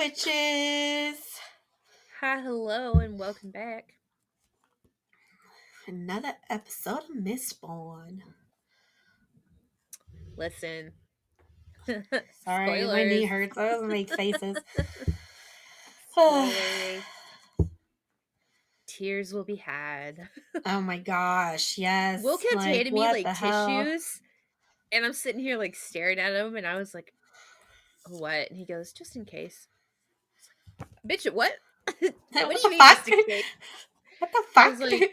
witches. Hi, hello, and welcome back. Another episode of Mistborn. Listen, Sorry, my knee spoilers. hurts. I was make faces. Oh Spoilers. Tears will be had. my gosh, Will yes. kept Like, handing me what like the hell? tissues, and I'm sitting here like staring at him, and I was like, "What?" And he goes, "Just in case." Bitch, what? What do What you the mean, just fuck? in case? What the I was fuck? like,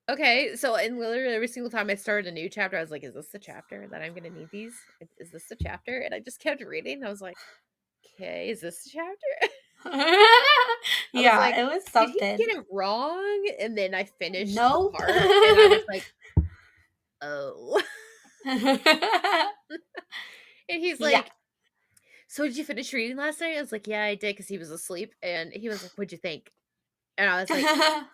okay. So, and literally every single time I started a new chapter, I was like, "Is this the chapter that I'm gonna need these? Is this the chapter?" And I just kept reading. I was like, "Okay, is this the chapter?" I was Yeah, like, it was "Did he something. get it wrong?" And then I finished the Nope. part, and I was like, "Oh." And he's Yeah. like, "So did you finish reading last night?" I was like, "Yeah, I did," because he was asleep. And he was like, "What'd you think?" And I was like,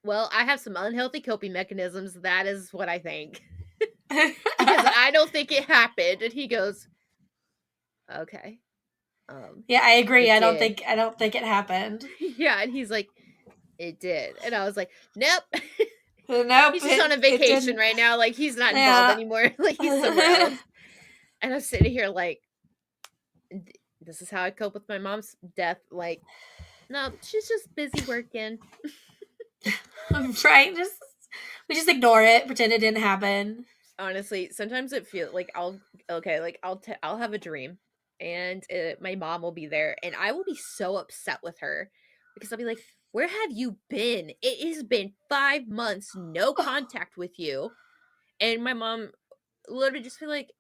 "Well, I have some unhealthy coping mechanisms. That is what I think." Because I don't think it happened. And he goes, "Okay, Yeah, I agree. it I don't did." think it happened. Yeah, and he's like, "It did." And I was like, "Nope." Nope, He's just on a it vacation didn't. right now. Like, he's not involved Yeah. anymore. Like, he's somewhere else. And I'm sitting here like, this is how I cope with my mom's death. Like, no, she's just busy working. Right? We just ignore it, pretend it didn't happen. Honestly, sometimes it feels like I'll have a dream, and my mom will be there, and I will be so upset with her because I'll be like, "Where have you been? It has been 5 months, no contact with you." And my mom literally just be like,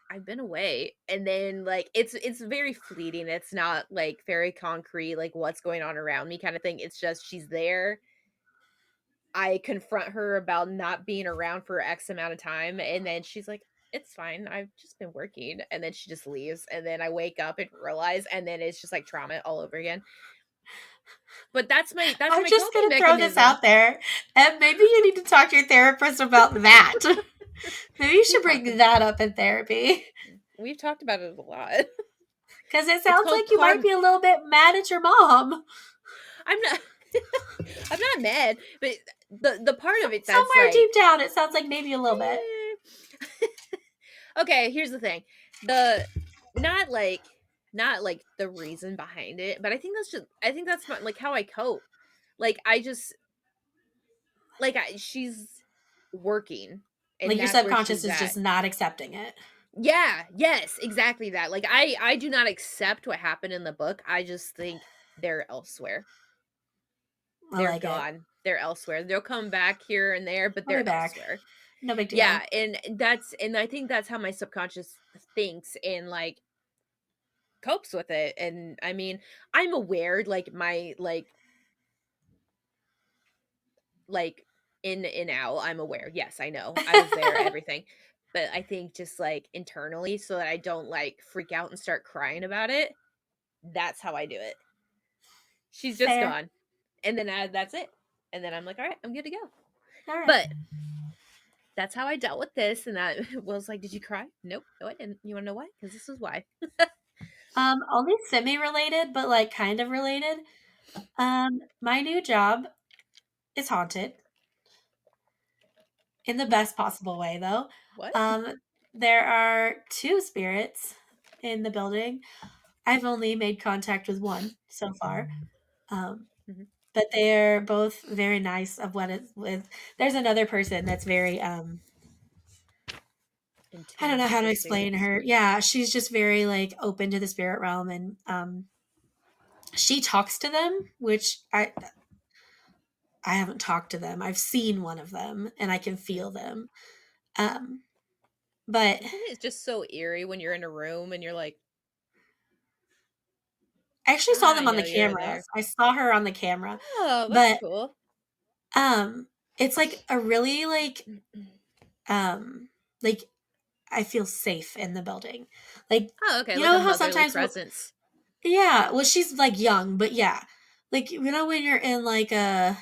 "I've been away." And then like it's very fleeting. It's not like very concrete, like what's going on around me kind of thing. It's just she's there. I confront her about not being around for X amount of time, and then she's like, "It's fine. I've just been working." And then she just leaves, and then I wake up and realize, and then it's just like trauma all over again. But that's I'm my just coping gonna throw this mechanism. out there, and maybe you need to talk to your therapist about that. Maybe you should We've talked bring that up in therapy. we've talked about it a lot. Because it It's sounds called like you might karma. be a little bit mad at your mom. I'm not I'm not mad, but the part of it that's Somewhere like deep down, it sounds like maybe a little bit. okay, here's the thing. The not like not like the reason behind it, but I think that's like how I cope. Like I just she's working Like and your that's where subconscious she's is at. just not accepting it. Yeah, yes, exactly that. Like I do not accept what happened in the book. I just think they're elsewhere. I They're like it. gone. They're elsewhere. They'll come back here and there, but I'll be they're back. elsewhere. No big Yeah, deal. and I think that's how my subconscious thinks and like copes with it. And I mean, I'm aware like my like in and out, I'm aware. Yes, I know. I was there, everything. But I think just like internally so that I don't like freak out and start crying about it, that's how I do it. She's just Fair. gone. And then that's it. And then I'm like, all right, I'm good to go. All right. But that's how I dealt with this. And that was like, did you cry? Nope. No, I didn't. You want to know why? Because this is why. Only semi-related, but like kind of related. My new job is haunted in the best possible way, though. What? Um, there are two spirits in the building. I've only made contact with one so far, um, Mhm. but they're both very nice. Of what it's with. There's another person that's very In I don't tune know how with to the explain spirits. her. Yeah, she's just very like open to the spirit realm, and she talks to them, which I haven't talked to them. I've seen one of them, and I can Mm. feel them. Um, but Isn't it just so eerie when you're in a room and you're like, I actually saw I them on the know you're in camera. there? I saw her on the camera, Oh, that's but cool. it's like a really like I feel safe in the building. Like Oh, okay. you Like a know how motherly sometimes presence. yeah, well she's like young, but yeah. Like you know when you're in like a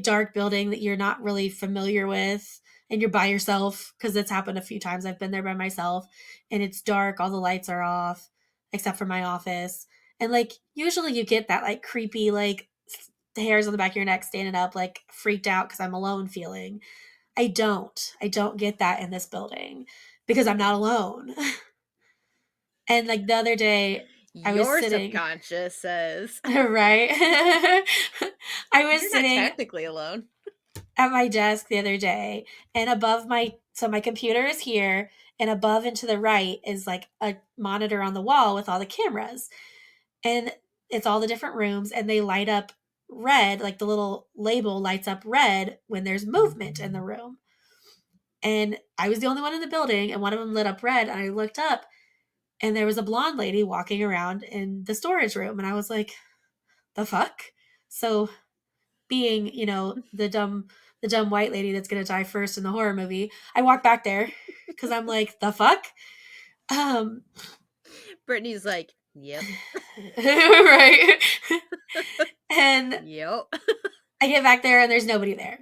dark building that you're not really familiar with and you're by yourself because it's happened a few times. I've been there by myself and it's dark, all the lights are off. except for my office. And like usually you get that like creepy like the hairs on the back of your neck standing up like freaked out because I'm alone feeling. I don't get that in this building because I'm not alone. And like the other day I was Your sitting subconscious says right. I was you're not sitting technically alone. at my desk the other day, and above my so my computer is here, and above and to the right is like a monitor on the wall with all the cameras. And it's all the different rooms, and they light up red, like the little label lights up red when there's movement in the room. And I was the only one in the building, and one of them lit up red, and I looked up, and there was a blonde lady walking around in the storage room, and I was like, the fuck? So being, you know, the dumb white lady that's gonna die first in the horror movie, I walk back there because I'm like, the fuck? Um Brittany's like, yep, right. And yep. I get back there and there's nobody there.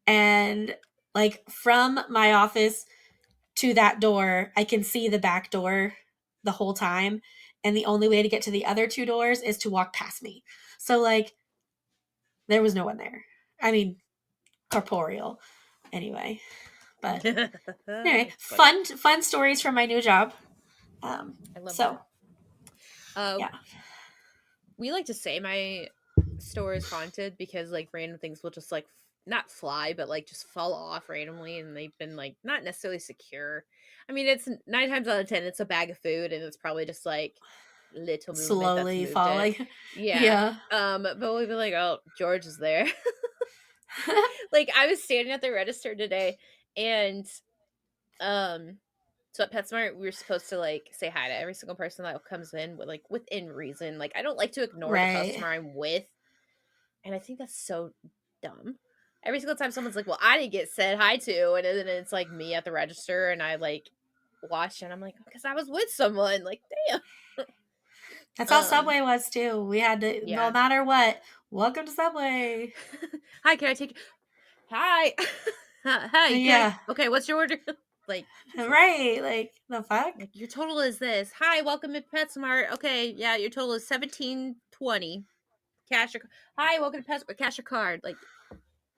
And like from my office to that door, I can see the back door the whole time. And the only way to get to the other two doors is to walk past me. So like there was no one there. I mean, corporeal. Anyway. But anyway, That's funny. fun stories from my new job. I love So that. Uh, yeah, we like to say my store is haunted because like random things will just like not fly, but like just fall off randomly, and they've been like not necessarily secure. I mean, it's 9 times out of 10, it's a bag of food, and it's probably just like little movement that's slowly moved it. falling. Yeah. Yeah. But we'll be like, oh, George is there. Like I was standing at the register today, and um so at PetSmart, we were supposed to like say hi to every single person that comes in with like within reason. Like I don't like to ignore the Right. customer I'm with, and I think that's so dumb. Every single time someone's like, "Well, I didn't get said hi to," and then it's like me at the register, and I like watch, and I'm like, "Because I was with someone." Like, damn. That's how Um, Subway was too. We had to, no yeah. matter what, welcome to Subway. Hi, can I take? Hi, hi. Can I? Yeah. Okay, what's your order? Like Jesus. Right. Like the fuck? Like your total is this. Hi, welcome to PetSmart. Okay, yeah, your total is 17.20. Cash your hi, welcome to PetSmart. Cash your card. Like,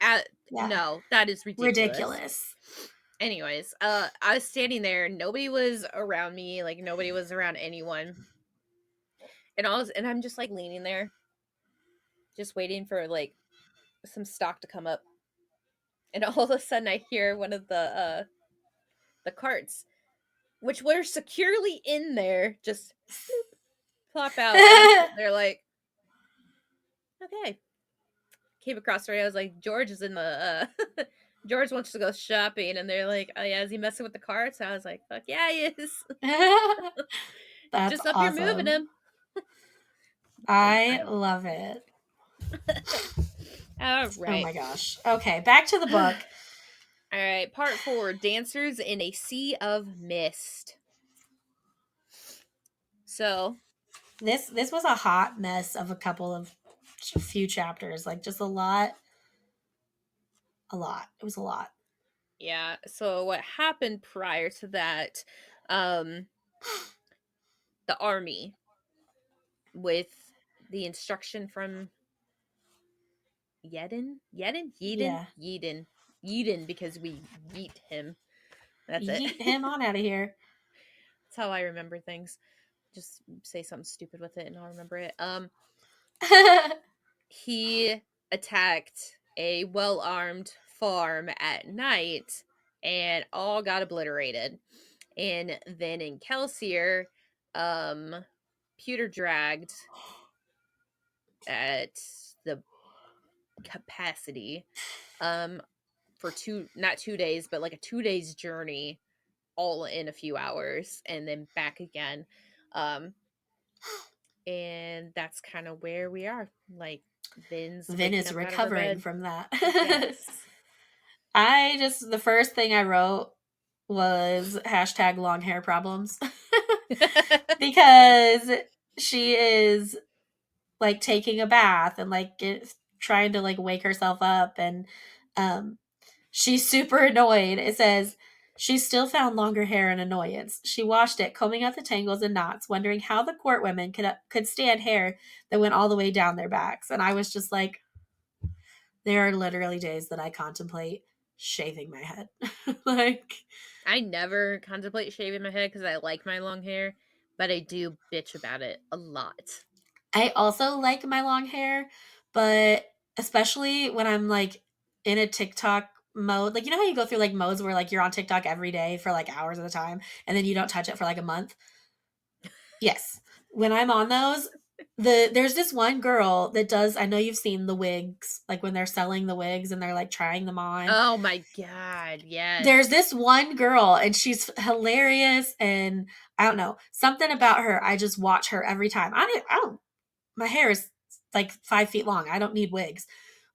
Yeah. no, that is ridiculous. Ridiculous. Anyways, I was standing there. Nobody was around me. Like nobody was around anyone. And I'm just like leaning there, just waiting for like some stock to come up. And all of a sudden, I hear one of the carts, which were securely in there, just plop out. And I'm sitting there like, okay. Came across her. I was like, George is in the George wants to go shopping, and they're like, oh yeah, is he messing with the carts? I was like, fuck yeah, he is. That's Just up here moving awesome. him. Like, I I don't. love it. All Oh right. my gosh. Okay, back to the All book. right. Part 4: Dancers in a Sea of Mist. So, This was a hot mess of a couple of few chapters. Like just a lot, a lot. It was a lot. yeah. So what happened prior to that? Um, the army with the instruction from Yeah. Yeden, because we yeet him. That's it. Yeet him on out of here. That's how I remember things. Just say something stupid with it and I'll remember it. He attacked a well-armed farm at night and all got obliterated. And then in Kelsier, Pewter dragged at the capacity um for not 2 days, but like a 2 days journey all in a few hours and then back again. Um and that's kind of where we are. Like Vin's Vin waking is up out of the recovering bed. from that. Yes. I just, the first thing I wrote was hashtag long hair problems Yes. because she is like taking a bath and like trying to like wake herself up and um she's super annoyed. It says She still found longer hair an annoyance. She washed it, combing out the tangles and knots, wondering how the court women could stand hair that went all the way down their backs. And I was just like, there are literally days that I contemplate shaving my head. Like, I never contemplate shaving my head because I like my long hair, but I do bitch about it a lot. I also like my long hair, but especially when I'm like in a TikTok mode, like you know how you go through like modes where like you're on TikTok every day for like hours at a time and then you don't touch it for like a month? Yes. When I'm on those, there's this one girl that does, I know you've seen the wigs, like when they're selling the wigs and they're like trying them on. Oh my god, There's yes. this one girl and she's hilarious and I don't know, something about her, I just watch her every time. I don't my hair is like 5 feet long. I don't need wigs.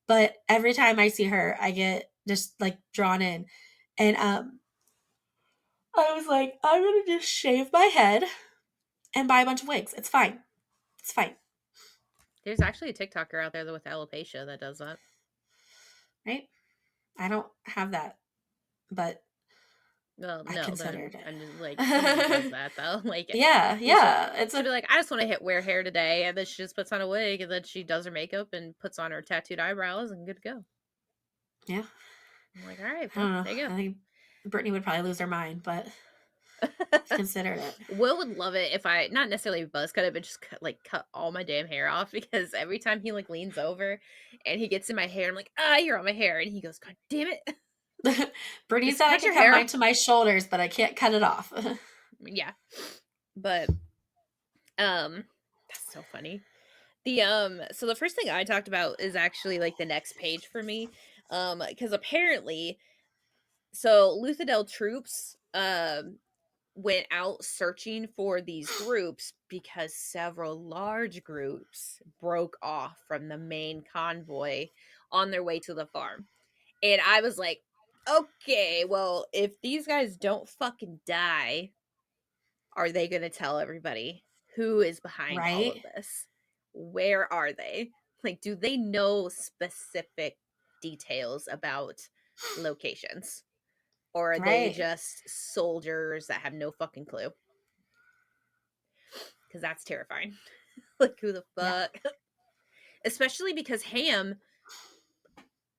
But every time I see her, I get just like drawn in. And I was like, I'm gonna just shave my head and buy a bunch of wigs. It's fine. It's fine. There's actually a TikToker out there with alopecia that does that. Right? I don't have that, but Well, I no, but considered I'm just like somebody does it. that though. Like Yeah, she'll yeah. It's she'll a be like, I just want to hit wear hair today, and then she just puts on a wig, and then she does her makeup and puts on her tattooed eyebrows, and good to go. yeah. I'm like, all right, I well, don't know. there you I think Brittany would probably lose her mind, but go. I've considered it. Will would love it if I not necessarily buzz cut it, but just cut all my damn hair off because every time he like leans over and he gets in my hair, I'm like, ah, you're on my hair, and he goes, God damn it, Brittany just said I cut could your cut hair mine off. to my shoulders, but I can't cut it off. Yeah, but that's so funny. So the first thing I talked about is actually like the next page for me, because apparently, so Luthadel troops went out searching for these groups because several large groups broke off from the main convoy on their way to the farm. And I was like, okay, well, if these guys don't fucking die, are they going to tell everybody who is behind all of Right? this? Where are they? Like, do they know specific details about locations? Or are they Right. just soldiers that have no fucking clue? Because that's terrifying. Like, who the Yeah. fuck? Especially because Ham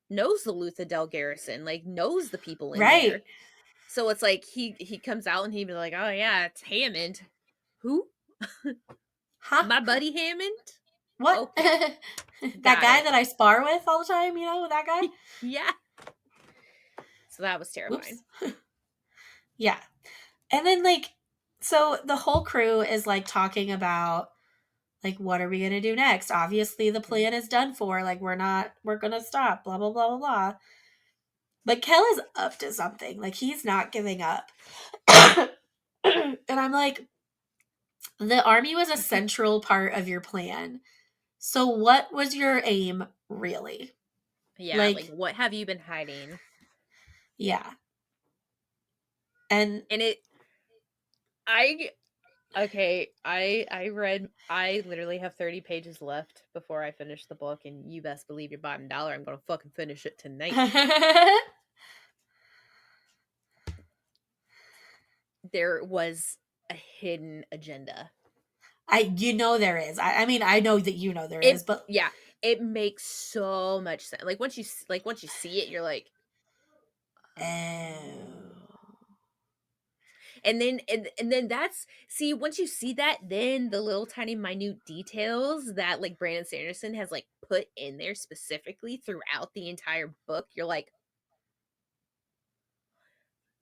knows the Luthadel garrison, like, knows the people in Right. there. So it's like he comes out and he'd be like, oh, yeah, it's Hammond. Who? Huh? My buddy Hammond? What? Okay, That got guy it. that I spar with all the time, you know, that guy? Yeah. So that was Whoops. terrifying. Yeah. And then like so the whole crew is like talking about like what are we going to do next? Obviously the Mhm. plan is done for. Like we're going to stop, blah blah blah blah blah. But Kel is up to something. Like he's not giving up. And I'm like the army was a central part of your plan. So what was your aim really? Yeah, like, Like what have you been hiding? yeah. And And I okay, I literally have 30 pages left before I finish the book, and you best believe your bottom dollar I'm gonna fucking finish it tonight. There was a hidden agenda. I you know there is. I mean I know that you know there is, It but yeah, it makes so much sense. Like once you see it, you're like, oh, oh. And then that's see once you see that, then the little tiny minute details that like Brandon Sanderson has like put in there specifically throughout the entire book, you're like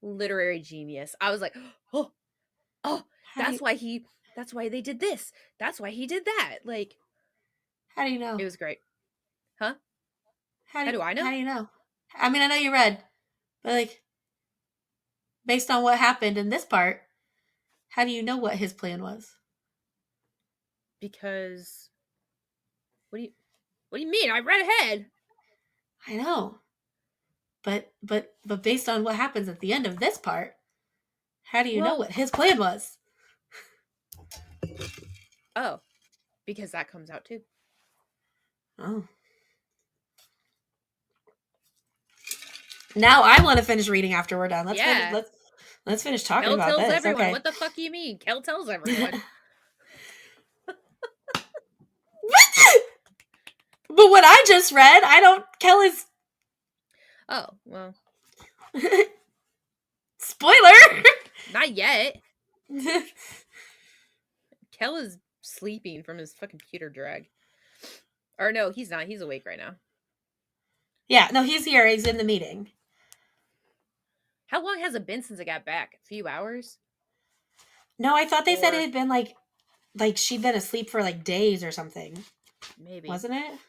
literary genius. I was like, oh, oh, how do that's you why he that's why they did this. That's why he did that. Like how do you know? it was great. Huh? How do How you, do I how know? do you know? I mean I know you read, but like based on what happened in this part, how do you know what his plan was? Because what do you what do you mean? I read ahead. I know, but based on what happens at the end of this part, how do you know Well, what his plan was? oh, because that comes out too. Oh, now I want to finish reading after we're done. Let's finish. Yeah. Let's. Let's finish talking Kel about tells this. everyone. Okay. What the fuck do you mean? Kel tells everyone. But what I just read, I don't. Kel is. Oh, well, Spoiler! not yet. Kel is sleeping from his fucking computer drag. Or no, he's not. He's awake right now. Yeah, no, he's here. He's in the meeting. How long has it been since I got back? A few hours? No, I thought they said it Or had been like she'd been asleep for like days or something. maybe. Wasn't it?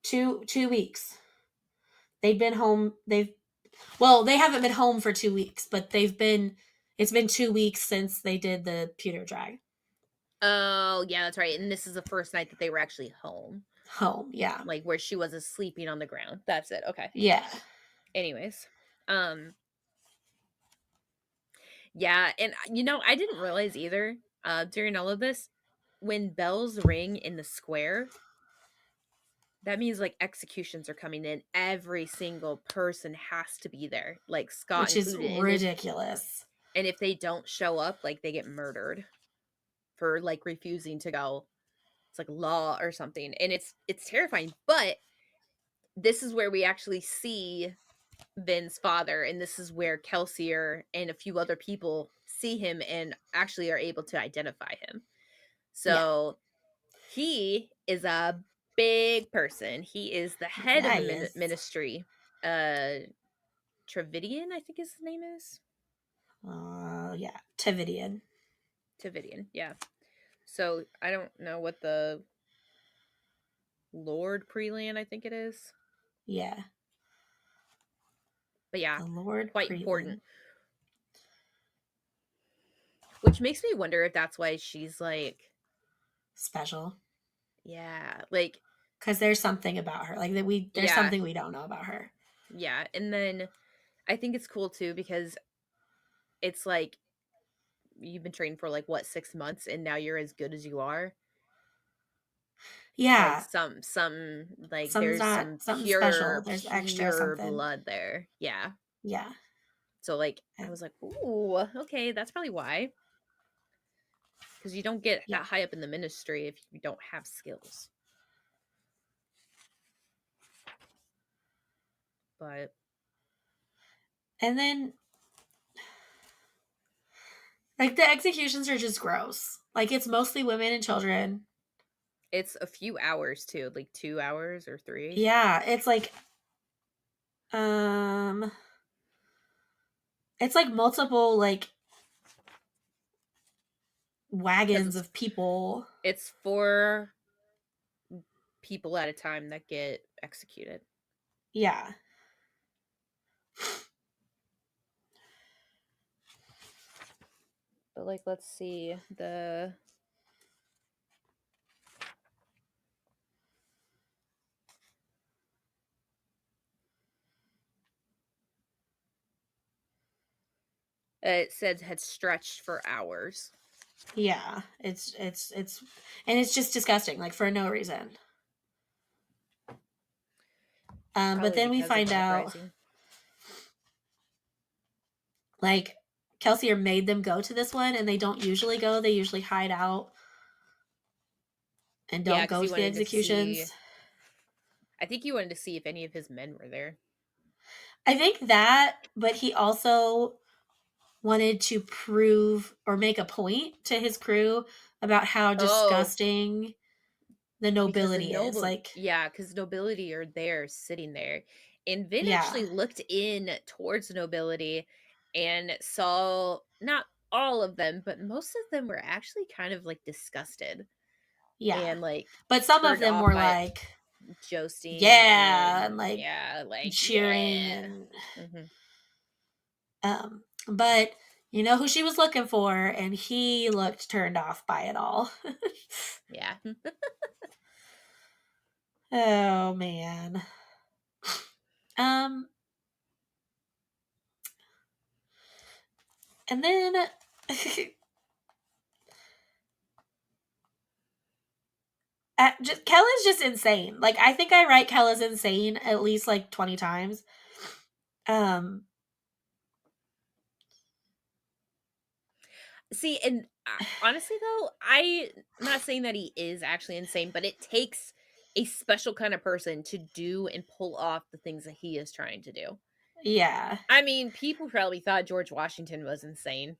2 weeks. They've been home. They haven't been home for 2 weeks, but it's been 2 weeks since they did the pewter drag. Oh, yeah, that's right. And this is the first night that they were actually home. Home, yeah. Like where she wasn't sleeping on the ground. That's it. Okay. Yeah. Anyways. Um yeah, and I didn't realize either, during all of this, when bells ring in the square, that means like executions are coming in. Every single person has to be there, like Scott Which is included. And ridiculous. if they don't show up, like they get murdered for like refusing to go. It's like law or something. And it's terrifying. But this is where we actually see Vin's father, and this is where Kelsier and a few other people see him and actually are able to identify him. Yeah. So he is a big person. He is the head of Yeah, the he is. ministry. Uh Trevidian, I think his name is. Yeah. Tavidian. Trevidian, yeah. So I don't know what the Lord Prelan, I think it is. Yeah. But yeah, The Lord quite important. Preland. Which makes me wonder if that's why she's like, Special. yeah, like, Because there's something about her. Like that there's yeah, something we don't know about her. yeah. And then I think it's cool too because it's like you've been training for like what, 6 months, and now you're as good as you are. Like Yeah. some like Something's there's not some something special. pure There's extra pure something. blood there. Yeah. Yeah. So like I And was like, ooh, okay, that's probably why. Because you don't get yeah. that high up in the ministry if you don't have skills. But And then like the executions are just gross. Like it's mostly women and children. it's a few hours too, like 2 hours or three. Yeah, um it's like multiple like Because wagons of people. it's 4 people at a time that get executed. Yeah. But like, let's see the. It said had stretched for hours. Yeah. It's and it's just disgusting, like for no reason. But Probably then we because of find the out uprising. like Kelsier made them go to this one and they don't usually go. They usually hide out and Yeah, don't because go he to the wanted to see. executions. I think he wanted to see if any of his men were there. I think that, but he also wanted to prove or make a point to his crew about how Oh, disgusting the because the nobility is. noble, Like, yeah, because nobility are there sitting there, and Vin yeah, actually looked in towards the nobility and saw not all of them, but most of them were actually kind of like disgusted yeah. and like But some of turned them off were by like, Joesting yeah, and and like yeah, like cheering yeah. and, Hmm. but you know who she was looking for, and he looked turned off by it all. Yeah. Oh man. Um, and then Kel is just insane. Like I think I write Kel is insane at least like 20 times Um, See, and honestly though, I'm not saying that he is actually insane, but it takes a special kind of person to do and pull off the things that he is trying to do. yeah, I mean, people probably thought George Washington was insane.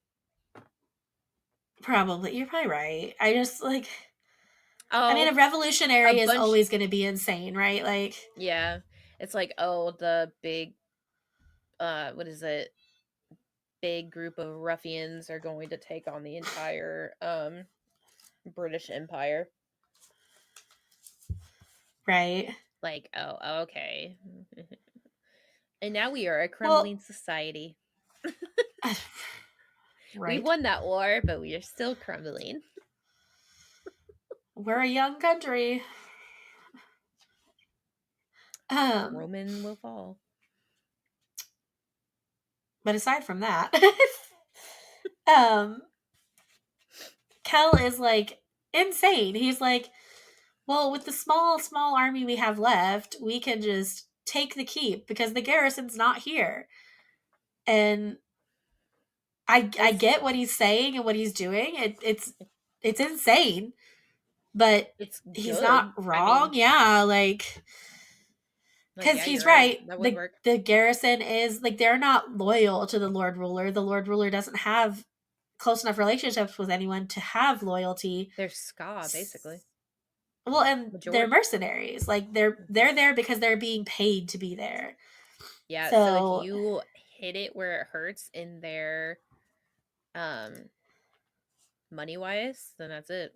probably. You're probably right. I just like, I mean, a Oh, a revolutionary is bunch. always going to be insane, right? Like, Yeah, it's like, oh, the big, what is it? Big group of ruffians are going to take on the entire British Empire. right? Like, oh, okay. And now we are a Well, crumbling society. We right. won that war, but we are still crumbling. We're a young country. Um, Roman will fall. but aside from that, um, Kel is like insane. He's like, well, with the small army we have left, we can just take the keep because the garrison's not here. And I It's get what he's saying and what he's doing. It's insane, but it's he's not good. I wrong. mean, Yeah, like, because yeah, he's you're right. right. That would The work. the garrison is like they're not loyal to the Lord Ruler. The Lord Ruler doesn't have close enough relationships with anyone to have loyalty. They're ska, basically. Well, and they're Majority. mercenaries. Like Mhm. they're there because they're being paid to be there. Yeah, so if So you hit it where it hurts in their um money wise, then that's it.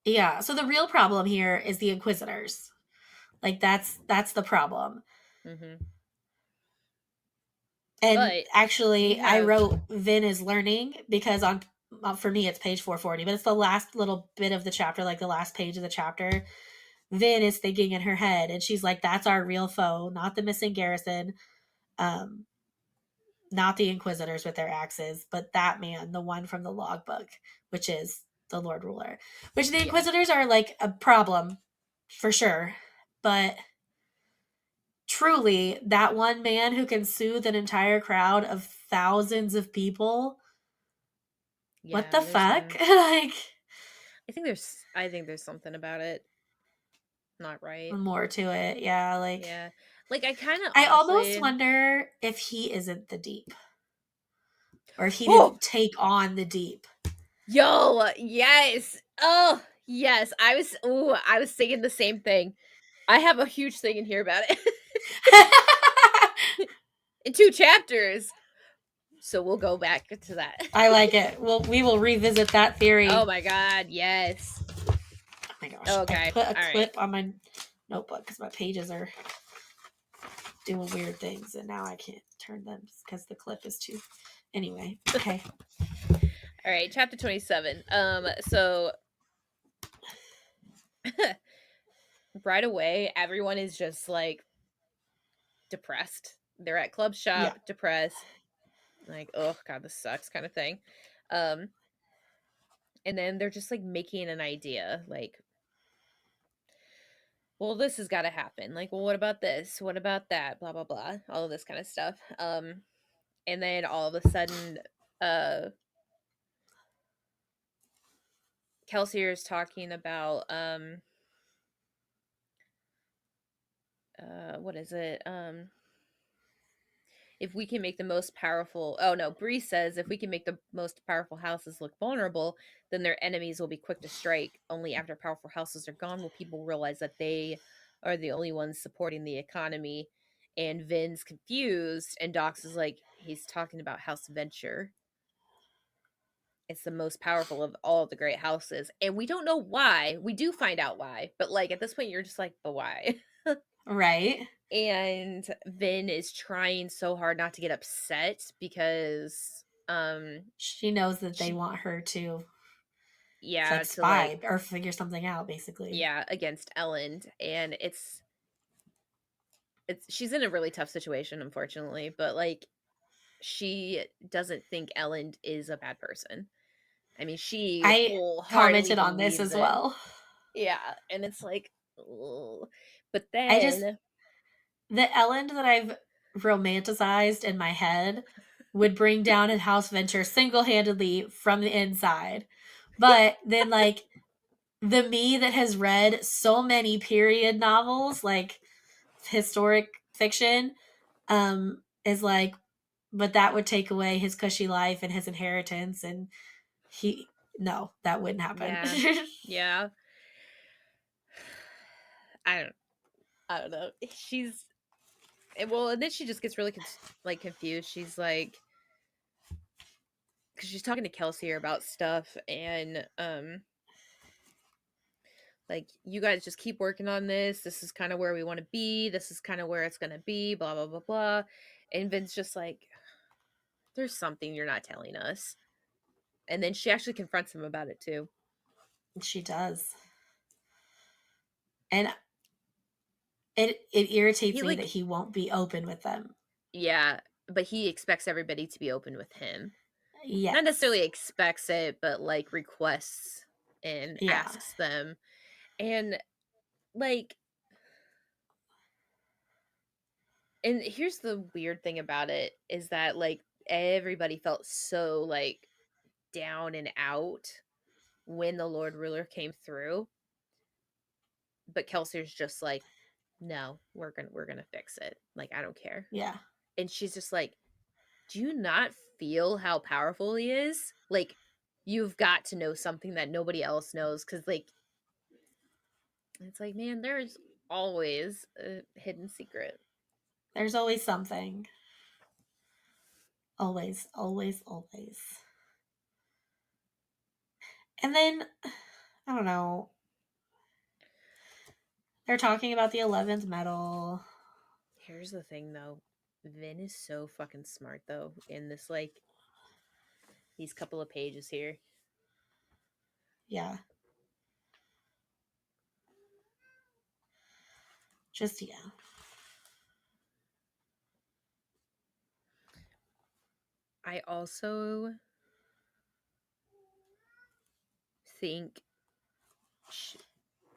yeah. So the real problem here is the Inquisitors. Like that's the problem. Hmm. And But we actually, I have wrote Vin is learning because on for me it's page 440, but it's the last little bit of the chapter, like the last page of the chapter. Vin is thinking in her head, and she's like, "That's our real foe, not the missing garrison, um, not the Inquisitors with their axes, but that man, the one from the logbook, which is the Lord Ruler." Which the yeah. Inquisitors are like a problem for sure, but truly, that one man who can soothe an entire crowd of thousands of people, what the Yeah, there's fuck? Like, I think there's something about it not right. more to it. Yeah, like, Yeah. Like I kind of I almost honestly wonder if he isn't the deep or if he Oh, didn't take on the deep. yo, yes. Oh, yes. I was thinking the same thing. I have a huge thing in here about it. In 2 chapters. So we'll go back to that. I like it. Well, we will revisit that Oh theory. my god, yes. Oh my gosh. I Okay. put a All right. clip on my notebook because my pages are doing weird things and now I can't turn them because the clip is too. Anyway, okay. All right, chapter 27. So right away everyone is just like depressed. They're at club Yeah. shop, depressed, like, oh god, this sucks kind of thing. Um and then they're just like making an idea, like, well, this has got to happen. Like, well, what about this? What about that? Blah blah blah. All of this kind of stuff. And then all of a sudden, uh, Kelsier is talking about what is it? If we can make the most powerful, oh no, Bree says if we can make the most powerful houses look vulnerable, then their enemies will be quick to strike. Only after powerful houses are gone will people realize that they are the only ones supporting the economy. And Vin's confused, and Docs is like, he's talking about House Venture. It's the most powerful of all the great houses. And we don't know why. We do find out why. But like at this point you're just like, but why? Right. And Vin is trying so hard not to get upset because She knows that they she want her to yeah, like to like spy or figure something out, basically. yeah, against Ellen. And it's she's in a really tough situation, unfortunately, but like she doesn't think Ellen is a bad person. I mean, she I wholeheartedly commented on this believes as it. well. Yeah, and it's like, ugh. But I just then the Ellen that I've romanticized in my head would bring down a house venture single-handedly from the inside. But then like the me that has read so many period novels, like historic fiction, is like, but that would take away his cushy life and his inheritance, and he no, that wouldn't happen. Yeah. Yeah. I don't I don't know. She's well, and then she just gets really like confused. She's like, because she's talking to Kelsey about stuff, and like, you guys just keep working on this. This is kind of where we want to be. This is kind of where it's gonna be. Blah blah blah blah. And Vin's just like, there's something you're not telling us. And then she actually confronts him about it too. She does, and it irritates He me that like, he won't be open with them. yeah, but he expects everybody to be open with him. Not Yes, necessarily expects it, but like requests and yeah. asks them. And like, and here's the weird thing about it is that like everybody felt so like down and out when the Lord Ruler came through, but Kelsey's just like, no, we're gonna fix it. Like, I don't care. Yeah. And she's just like, do you not feel how powerful he is? Like, you've got to know something that nobody else knows, because like, it's like, man, there's always a hidden secret. There's always something. Always, always, always. And then, I don't know, they're talking about the 11th medal. Here's the thing though. Vin is so fucking smart though in this, like, these couple of pages here. Yeah. Just, yeah. I also think sh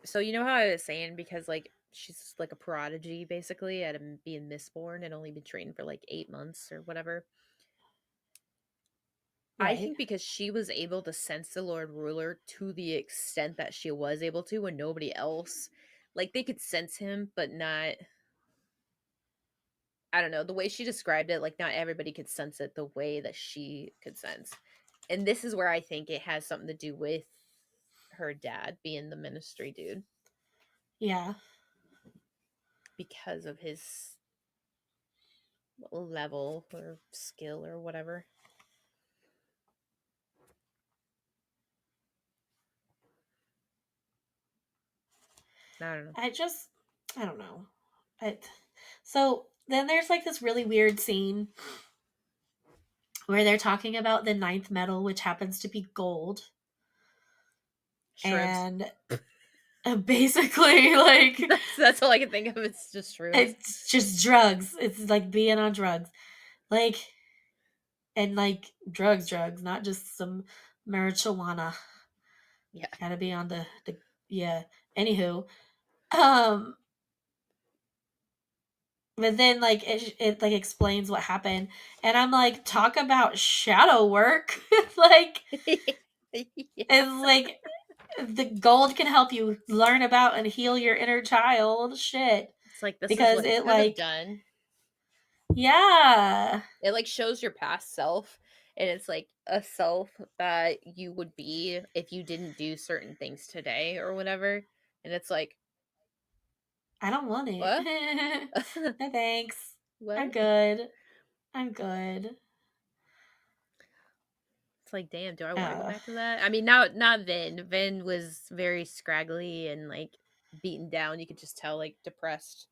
so you know how I was saying, because like she's like a prodigy basically at being Mistborn and only been trained for like 8 months or whatever. I Right. think because she was able to sense the Lord Ruler to the extent that she was able to, and nobody else, like, they could sense him, but not. I don't know, the way she described it, like, not everybody could sense it the way that she could sense. And this is where I think it has something to do with her dad being the ministry dude, Yeah. because of his level or skill or whatever. I don't know. I just, I don't know. I, so then there's like this really weird scene where they're talking about the ninth medal, which happens to be gold. Shrooms. And basically, like, That's all I can think of. It's just shrooms. it's just drugs. It's like being on drugs. Like, and like drugs, not just some marijuana. Yeah. Gotta be on the yeah. Anywho, um, but then like it like explains what happened, and I'm like, talk about shadow work. Like, Yeah. it's like the gold can help you learn about and heal your inner child. Shit, It's like, this is because what you it could have like, done. yeah, It like shows your past self, and it's like a self that you would be if you didn't do certain things today or whatever. And it's like, I don't want it. what? No thanks. I'm What? good. I'm good. It's like, damn, do I want to go Uh, back to that? I mean, now not Vin. Vin was very scraggly and like beaten down. You could just tell, like, depressed.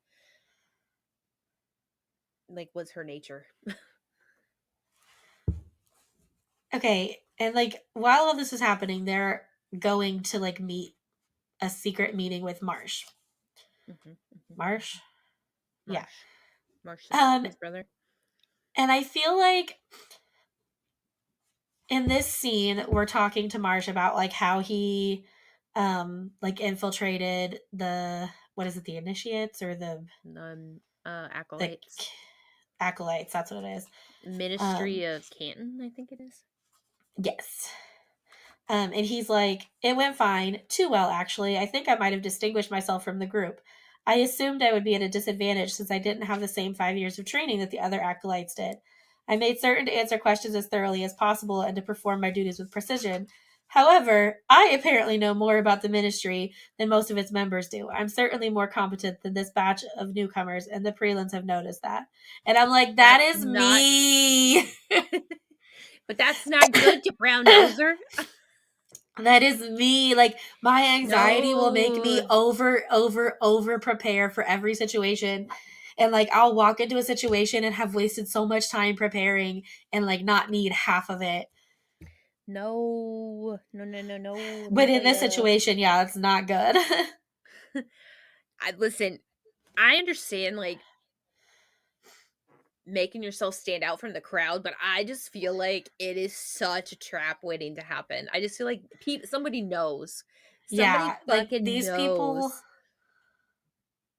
Like, was her nature. okay, and like while all this is happening, they're going to like meet a secret meeting with Marsh. Marsh, yeah. Marsh. Marsh, Um, his brother. and I feel like in this scene, we're talking to Marsh about like how he, like infiltrated the, what is it, the initiates or the Non the acolytes. acolytes. That's what it is. Um, Ministry of Canton, I think it is. yes. And he's like, it went fine. Too well, actually. I think I might have distinguished myself from the group. I assumed I would be at a disadvantage since I didn't have the same 5 years of training that the other acolytes did. I made certain to answer questions as thoroughly as possible and to perform my duties with precision. However, I apparently know more about the ministry than most of its members do. I'm certainly more competent than this batch of newcomers, and the prelins have noticed that. And I'm like, that That's is not me. but that's not good, you brown noser. That is me. Like my anxiety will make me No. over prepare for every situation. And like I'll walk into a situation and have wasted so much time preparing and like not need half of it. No. No, no, no, no. Let me But tell in this you. situation, yeah, it's not good. I listen, I understand like making yourself stand out from the crowd, but I just feel like it is such a trap waiting to happen. I just feel like somebody knows. Somebody Yeah, like fucking these people knows.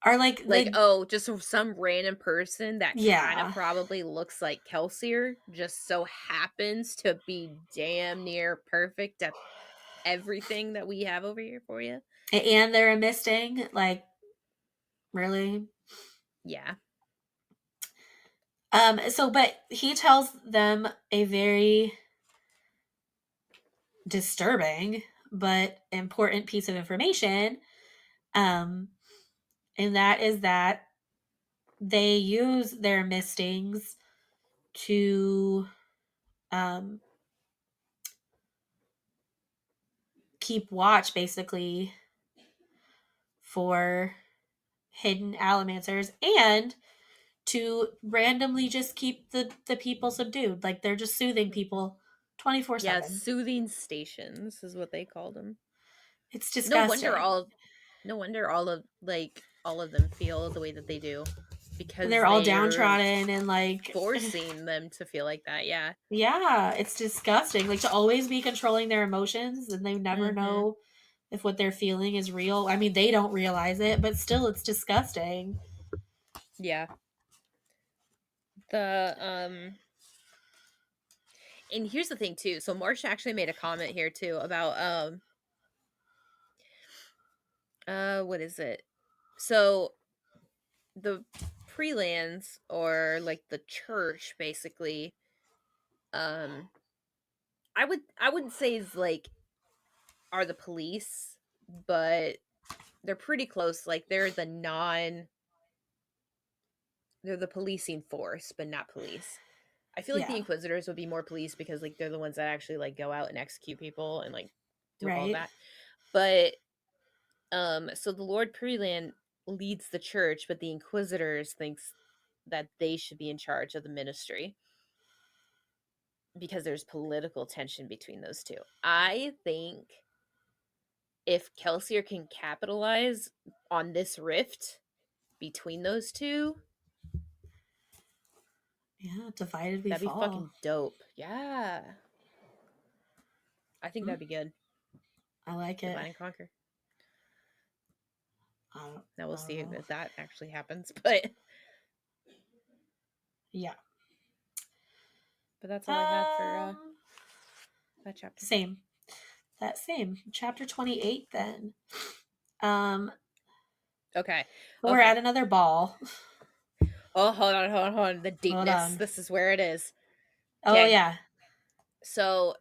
are Like, like oh, just some random person that kind of yeah. probably looks like Kelsier just so happens to be damn near perfect at everything that we have over here for you. And they're a misting, like really. Yeah. So but he tells them a very disturbing but important piece of information. Um, and that is that they use their mistings to um, keep watch basically for hidden allomancers and to randomly just keep the people subdued. Like they're just soothing Mhm. people 24 Yeah, 7. soothing stations is what they called them. It's No wonder disgusting. all no wonder all of them feel the way that they do And because they're all they're downtrodden and like forcing them to feel like that. Yeah. yeah, it's disgusting. Like to always be controlling their emotions and they never Mhm. know if what they're feeling is real. I mean, they don't realize it, but still it's disgusting. Yeah. The and here's the thing too. So Marsh actually made a comment here too about what is it? So the prelands or like the church basically um I wouldn't say is like are the police, but they're pretty close. Like they're the policing force, but not police. I feel like the Yeah, inquisitors would be more police because like they're the ones that actually like go out and execute people and like do all right. that. But so the Lord Preland leads the church, but the inquisitors thinks that they should be in charge of the ministry because there's political tension between those two. I think if Kelsier can capitalize on this rift between those two, Yeah, divided we that'd be fall. fucking dope. Yeah. I think Hmm, that'd be good. I like it. Divide and conquer. Now I we'll don't see know. if that actually happens, but Yeah. that's all I had for Um, that chapter. same. That same. Chapter 28 then. Um, Okay. so we're at Okay. another ball. Oh, hold on. The Hold deepness. on. This is where it is. Oh Okay. yeah. So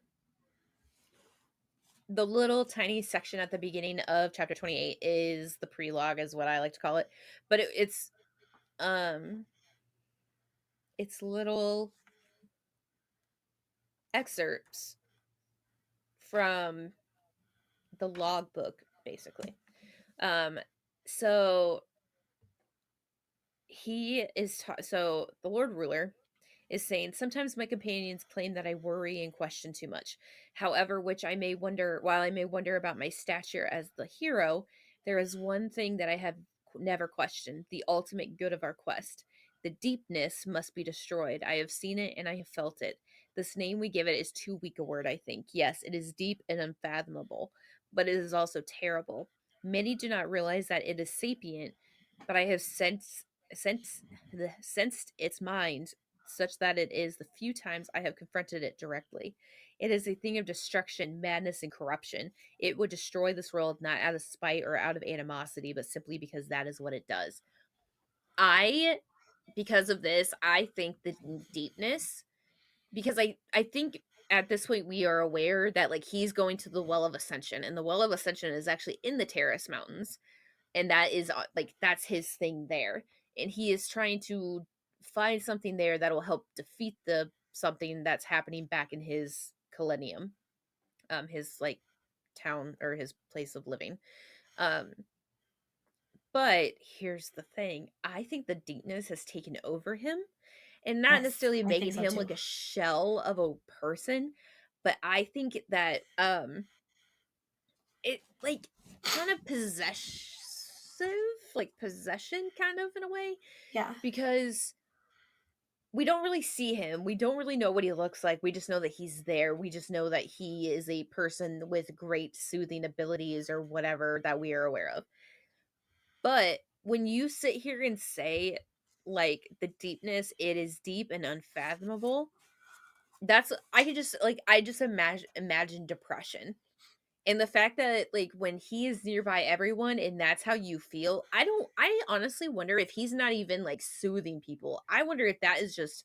the little tiny section at the beginning of chapter 28 is the prelogue, is what I like to call it. But um it's little excerpts from the logbook, basically. Um so so the Lord Ruler is saying, sometimes my companions claim that I worry and question too much. However, while I may wonder about my stature as the hero, there is one thing that I have never questioned: the ultimate good of our quest. The deepness must be destroyed. I have seen it and I have felt it. This name we give it is too weak a word, I think. Yes, it is deep and unfathomable, but it is also terrible. Many do not realize that it is sapient, but I have sensed its mind, such that it is the few times I have confronted it directly. It is a thing of destruction, madness, and corruption. It would destroy this world not out of spite or out of animosity, but simply because that is what it does. I, because of this, I think the deepness, because I think at this point we are aware that like he's going to the Well of Ascension, and the Well of Ascension is actually in the Terrace Mountains, and that is like that's his thing there, and he is trying to find something there that will help defeat the something that's happening back in his Millennium, his like town or his place of living. Um, but here's the thing: I think the deepness has taken over him, and not Yes, necessarily I think making so him too. like a shell of a person, but I think that it like kind of possessive, like possession kind of in a way, Yeah. because we don't really see him. We don't really know what he looks like. We just know that he's there. We just know that he is a person with great soothing abilities or whatever that we are aware of. But when you sit here and say like the deepness, it is deep and unfathomable. That's I could just like I just imagine depression. And the fact that like when he is nearby everyone and that's how you feel, I honestly wonder if he's not even like soothing people. I wonder if that is just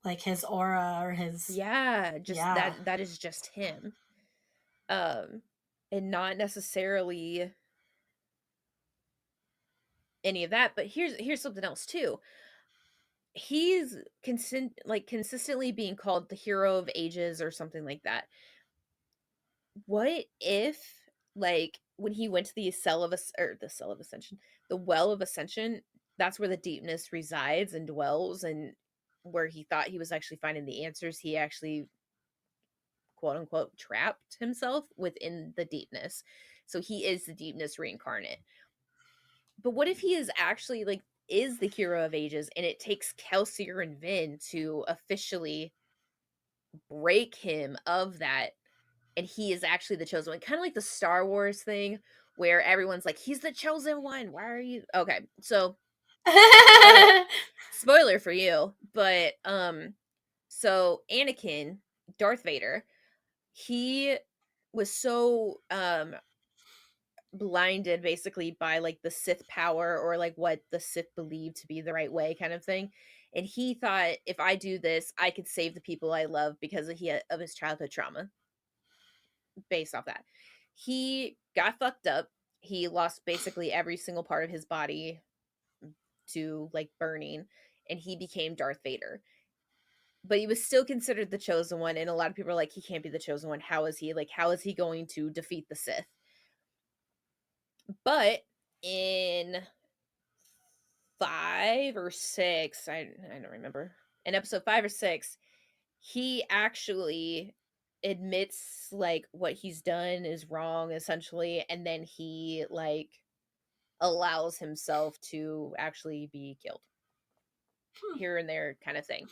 Like his aura or his, yeah, just yeah. that is just him. Um and not necessarily any of that, but here's something else too. He's consistently being called the hero of ages or something like that. What if like when he went to the cell of ascension, the well of ascension, that's where the deepness resides and dwells, and where he thought he was actually finding the answers, he actually quote unquote trapped himself within the deepness. So he is the deepness reincarnate. But what if he is actually like is the hero of ages and it takes Kelsier and Vin to officially break him of that, and he is actually the chosen one, kind of like the Star Wars thing where everyone's like he's the chosen one, why are you okay, so uh spoiler for you, but so Anakin, Darth Vader, he was so blinded basically by like the Sith power or like what the Sith believed to be the right way kind of thing, and he thought if I do this I could save the people I love because of his childhood trauma. Based off that, he got fucked up. He lost basically every single part of his body to like burning, and he became Darth Vader. But he was still considered the chosen one, and a lot of people are like, he can't be the chosen one. How is he? Like, how is he going to defeat the Sith? But in five or six, I don't remember. In episode five or six, he actually admits like what he's done is wrong essentially, and then he like allows himself to actually be killed Hmm. here and there kind of thing.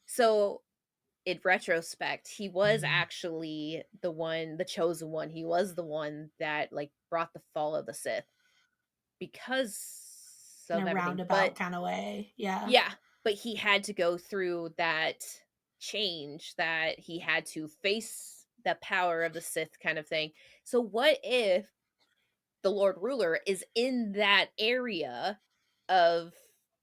So in retrospect, he was actually the chosen one. He was the one that like brought the fall of the Sith because In of a everything. But roundabout kind of way. Yeah. yeah, but he had to go through that change, that he had to face the power of the Sith kind of thing. So what if the Lord Ruler is in that area of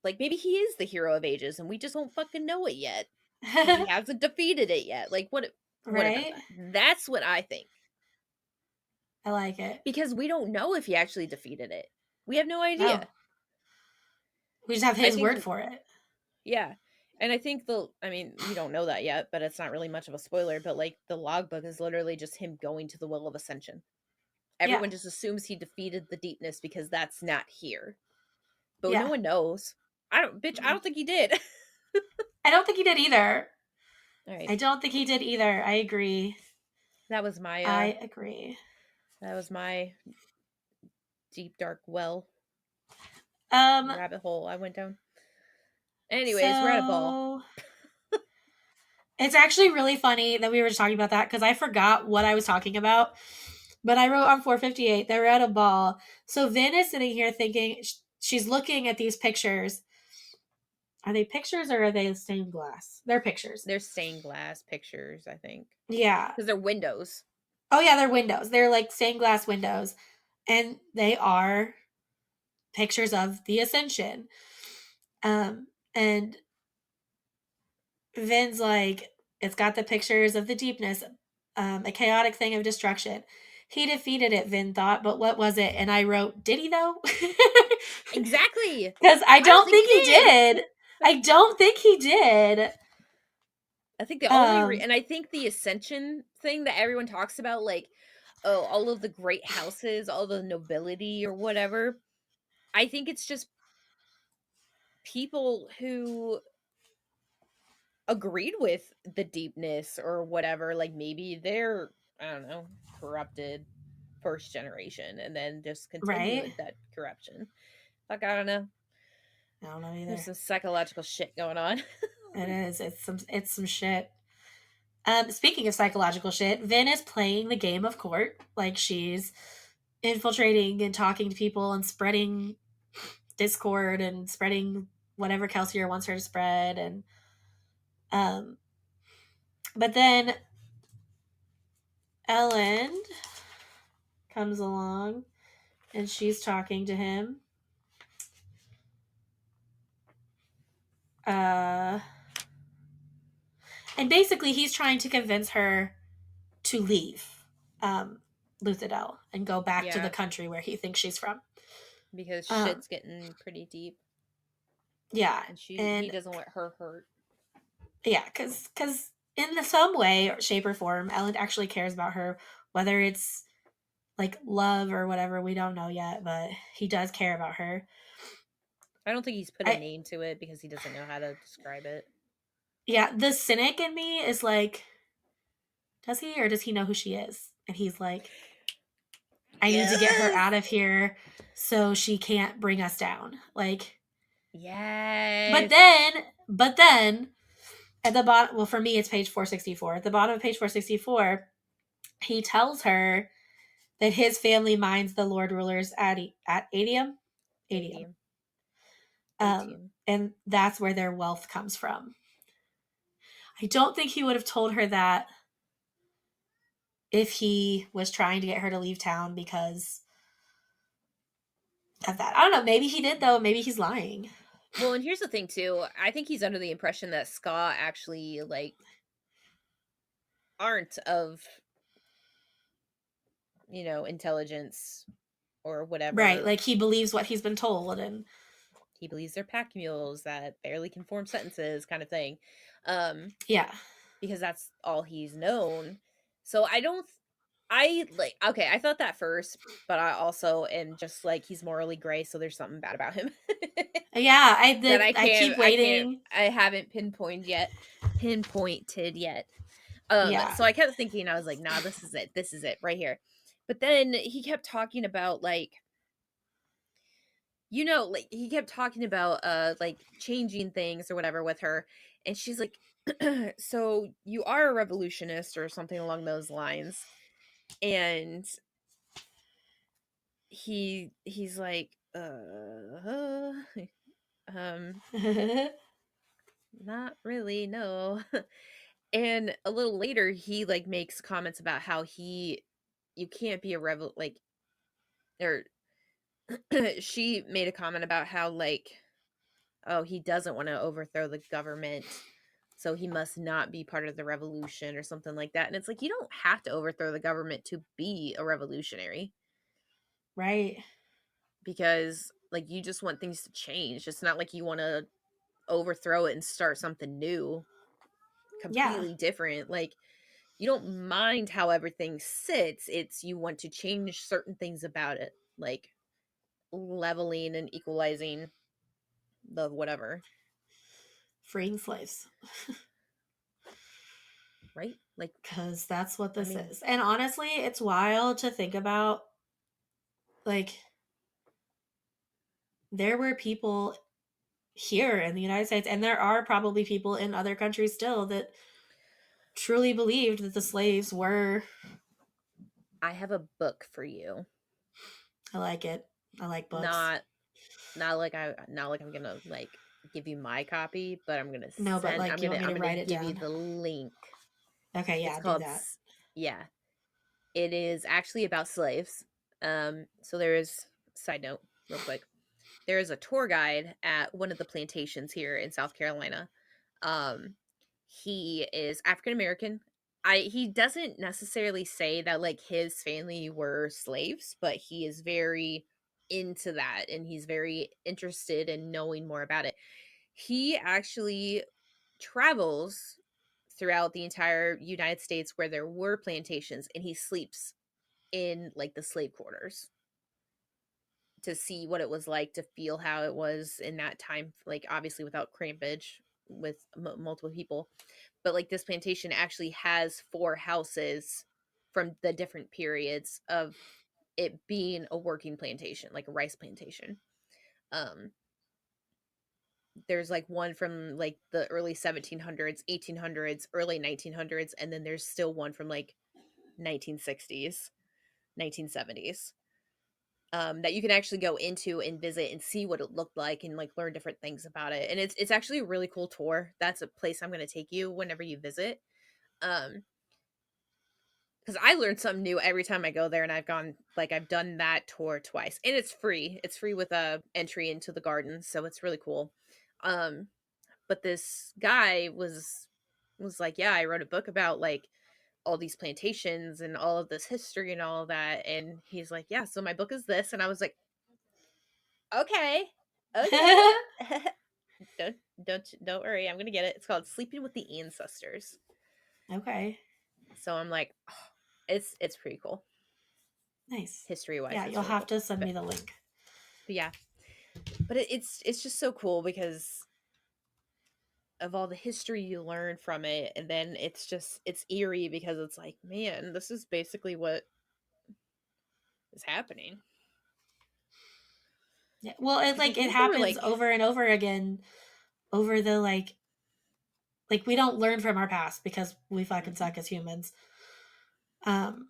like maybe he is the hero of ages and we just don't fucking know it yet because he hasn't defeated it yet. Like what about Right? that? That's what I think. I like it. Because we don't know if he actually defeated it. We have no No. idea. We just have I his think word for it. yeah. And I think I mean, we don't know that yet, but it's not really much of a spoiler, but like the logbook is literally just him going to the Well of Ascension. Yeah. Everyone just assumes he defeated the deepness because that's not here. But no Yeah. one knows. I Mm. don't think he did. I don't think he did either. All right. I don't think he did either. I agree. That was my I agree. deep dark well Um, rabbit hole I went down. Anyways, we're at a ball. so it's actually really funny that we were just talking about that because I forgot what I was talking about. But I wrote on 458 they were at a ball. So Vin is sitting here thinking she's looking at these pictures. Are they pictures or are they stained glass? They're pictures. They're stained glass pictures, I think, Yeah. because they're windows. Oh yeah, they're windows. They're like stained glass windows, and they are pictures of the ascension. And Vin's like, it's got the pictures of the deepness, a chaotic thing of destruction. He defeated it, Vin thought, but what was it? And I wrote, did he though? Exactly. Because I I don't don't think think he he did. did. I don't think he did. I think the only Um, and I think the ascension thing that everyone talks about, like, oh, all of the great houses, all the nobility or whatever. I think it's just people who agreed with the deepness or whatever. Like maybe they're, I don't know, corrupted first generation and then just right? continued that corruption. Like, I don't know. I don't know There's either. some psychological shit going on. It is. It's some shit. Speaking of psychological shit, Vin is playing the game of court. Like she's infiltrating and talking to people and spreading discord and spreading whatever Kelsier wants her to spread. And um, but then Ellen comes along and she's talking to him. Uh, and basically, he's trying to convince her to leave Luthadel and go back to the Yeah, country where he thinks she's from. because Um, shit's getting pretty deep yeah, and he and doesn't want her hurt. yeah, because in some way, or shape, or form, Ellen actually cares about her, whether it's like love or whatever. We don't know yet, but he does care about her. I don't think he's put a I name to it because he doesn't know how to describe it. Yeah, the cynic in me is like, does he or does he know who she is? And he's like, I need to get her Yes. out of here so she can't bring us down. Like, but Yes. then, but then at the bottom, well, for me, it's page 464. At the bottom of page 464, he tells her that his family mines the Lord rulers at Adium. Adium. Atium. Atium. And that's where their wealth comes from. I don't think he would have told her that if he was trying to get her to leave town because of that. I don't know. Maybe he did though. Maybe he's lying. Well, and here's the thing too. I think he's under the impression that Ska actually like aren't of, intelligence or Right. whatever. Like he believes what he's been told and He believes they're pack mules that barely can form sentences, kind of thing. Um, yeah. because that's all he's known. So I don't I like okay, I thought that first, but I also am just like he's morally gray, so there's something bad about him. Yeah, That I I can't keep I can't waiting. I haven't pinpointed yet. Yeah. So I kept thinking, I was like, nah, this is it. This is it right here. But then he kept talking about like, like he kept talking about like changing things or whatever with her. And she's like, so you are a revolutionist or something along those lines. And he's like, um, not really, no. And a little later he like makes comments about how you can't be a like, or she made a comment about how like, oh, he doesn't want to overthrow the government, so he must not be part of the revolution or something like that. And it's like you don't have to overthrow the government to be a revolutionary, Right. because like you just want things to change. It's not like you want to overthrow it and start something new, Yeah. completely different. Like you don't mind how everything sits. It's you want to change certain things about it, like leveling and equalizing the whatever, Freeing slaves. right? Like, Because that's what I this mean, is. And honestly, it's wild to think about. Like, there were people here in the United States, and there are probably people in other countries still that truly believed that the slaves were. I have a book for you. I like it. I like books. Not. not like I'm gonna like give you my copy, but No, but like you want me I'm to gonna write it give you down? the link. Okay, It's yeah, do called that. yeah. It is actually about slaves. So there is side note, real quick. There is a tour guide at one of the plantations here in South Carolina. Um, he is African American. He doesn't necessarily say that like his family were slaves, but he is very into that and he's very interested in knowing more about it. He actually travels throughout the entire United States where there were plantations and he sleeps in like the slave quarters to see what it was like to feel how it was in that time, like obviously without crampage with multiple people. But like this plantation actually has four houses from the different periods of it being a working plantation, like a rice plantation. um there's like one from like the early 1700s, 1800s, early 1900s, and then there's still one from like 1960s, 1970s, that you can actually go into and visit and see what it looked like and like learn different things about it. And it's actually a really cool tour. That's a place I'm going to take you whenever you visit. Um, because I learn something new every time I go there, and I've done that tour twice, and it's free. It's free with a entry into the garden, so it's really cool. Um, but this guy was like, yeah, I wrote a book about like all these plantations and all of this history and all of that, and he's like, yeah, so my book is this, and I was like, okay, okay. don't don't worry, I'm gonna get it. It's called Sleeping with the Ancestors. Okay, So I'm like, oh, it's pretty cool. nice. History wise, Yeah, it's you'll really have cool. to send me the link. But yeah, but it's just so cool because of all the history you learn from it, and then it's eerie because it's like, man, this is basically what is happening. Yeah. Well, it Because I like it think there were happens like, over and over again over the like we don't learn from our past because we fucking mhm, suck as humans. Um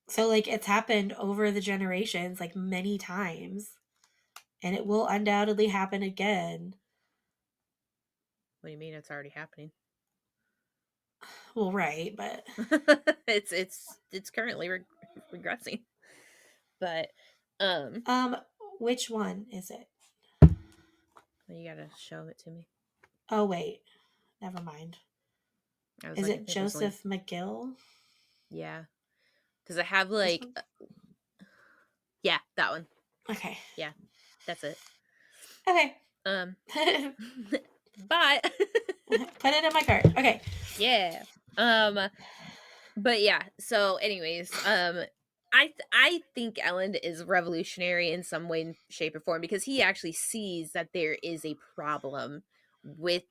so like it's happened over the generations like many times and it will undoubtedly happen again. what do you mean it's already happening? Well, right, but It's currently regressing. But um um which one is it? you gotta show it to me. Oh wait, never mind. I was Is like, I it think there's only, Joseph McGill? yeah. Does it have This like one? yeah, that one. Okay. Yeah, that's it. Okay. Um but Put it in my cart. Okay. yeah. Um but yeah, so anyways, I think Ellen is revolutionary in some way, shape, or form because he actually sees that there is a problem with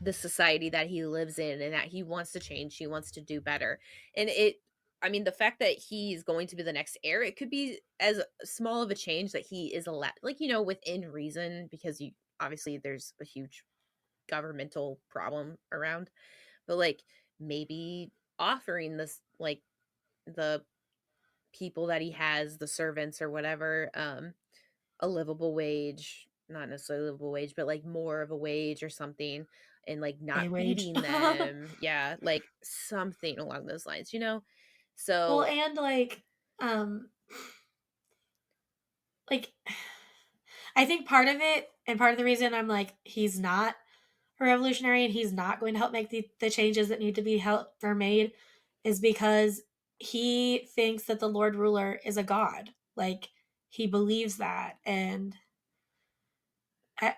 the society that he lives in and that he wants to change, he wants to do better. And I mean, the fact that he's going to be the next heir, it could be as small of a change that he is allowed, like, within reason, because you obviously there's a huge governmental problem around, but like maybe offering this, like, the people that he has, the servants or whatever, a livable wage, not necessarily livable wage, but like more of a wage or something, and like A not wage. beating them. Yeah, like something along those lines. Well, So and um like I think part of it and part of the reason I'm like he's not a revolutionary and he's not going to help make the changes that need to be helped or made is because he thinks that the Lord ruler is a god. Like he believes that and I,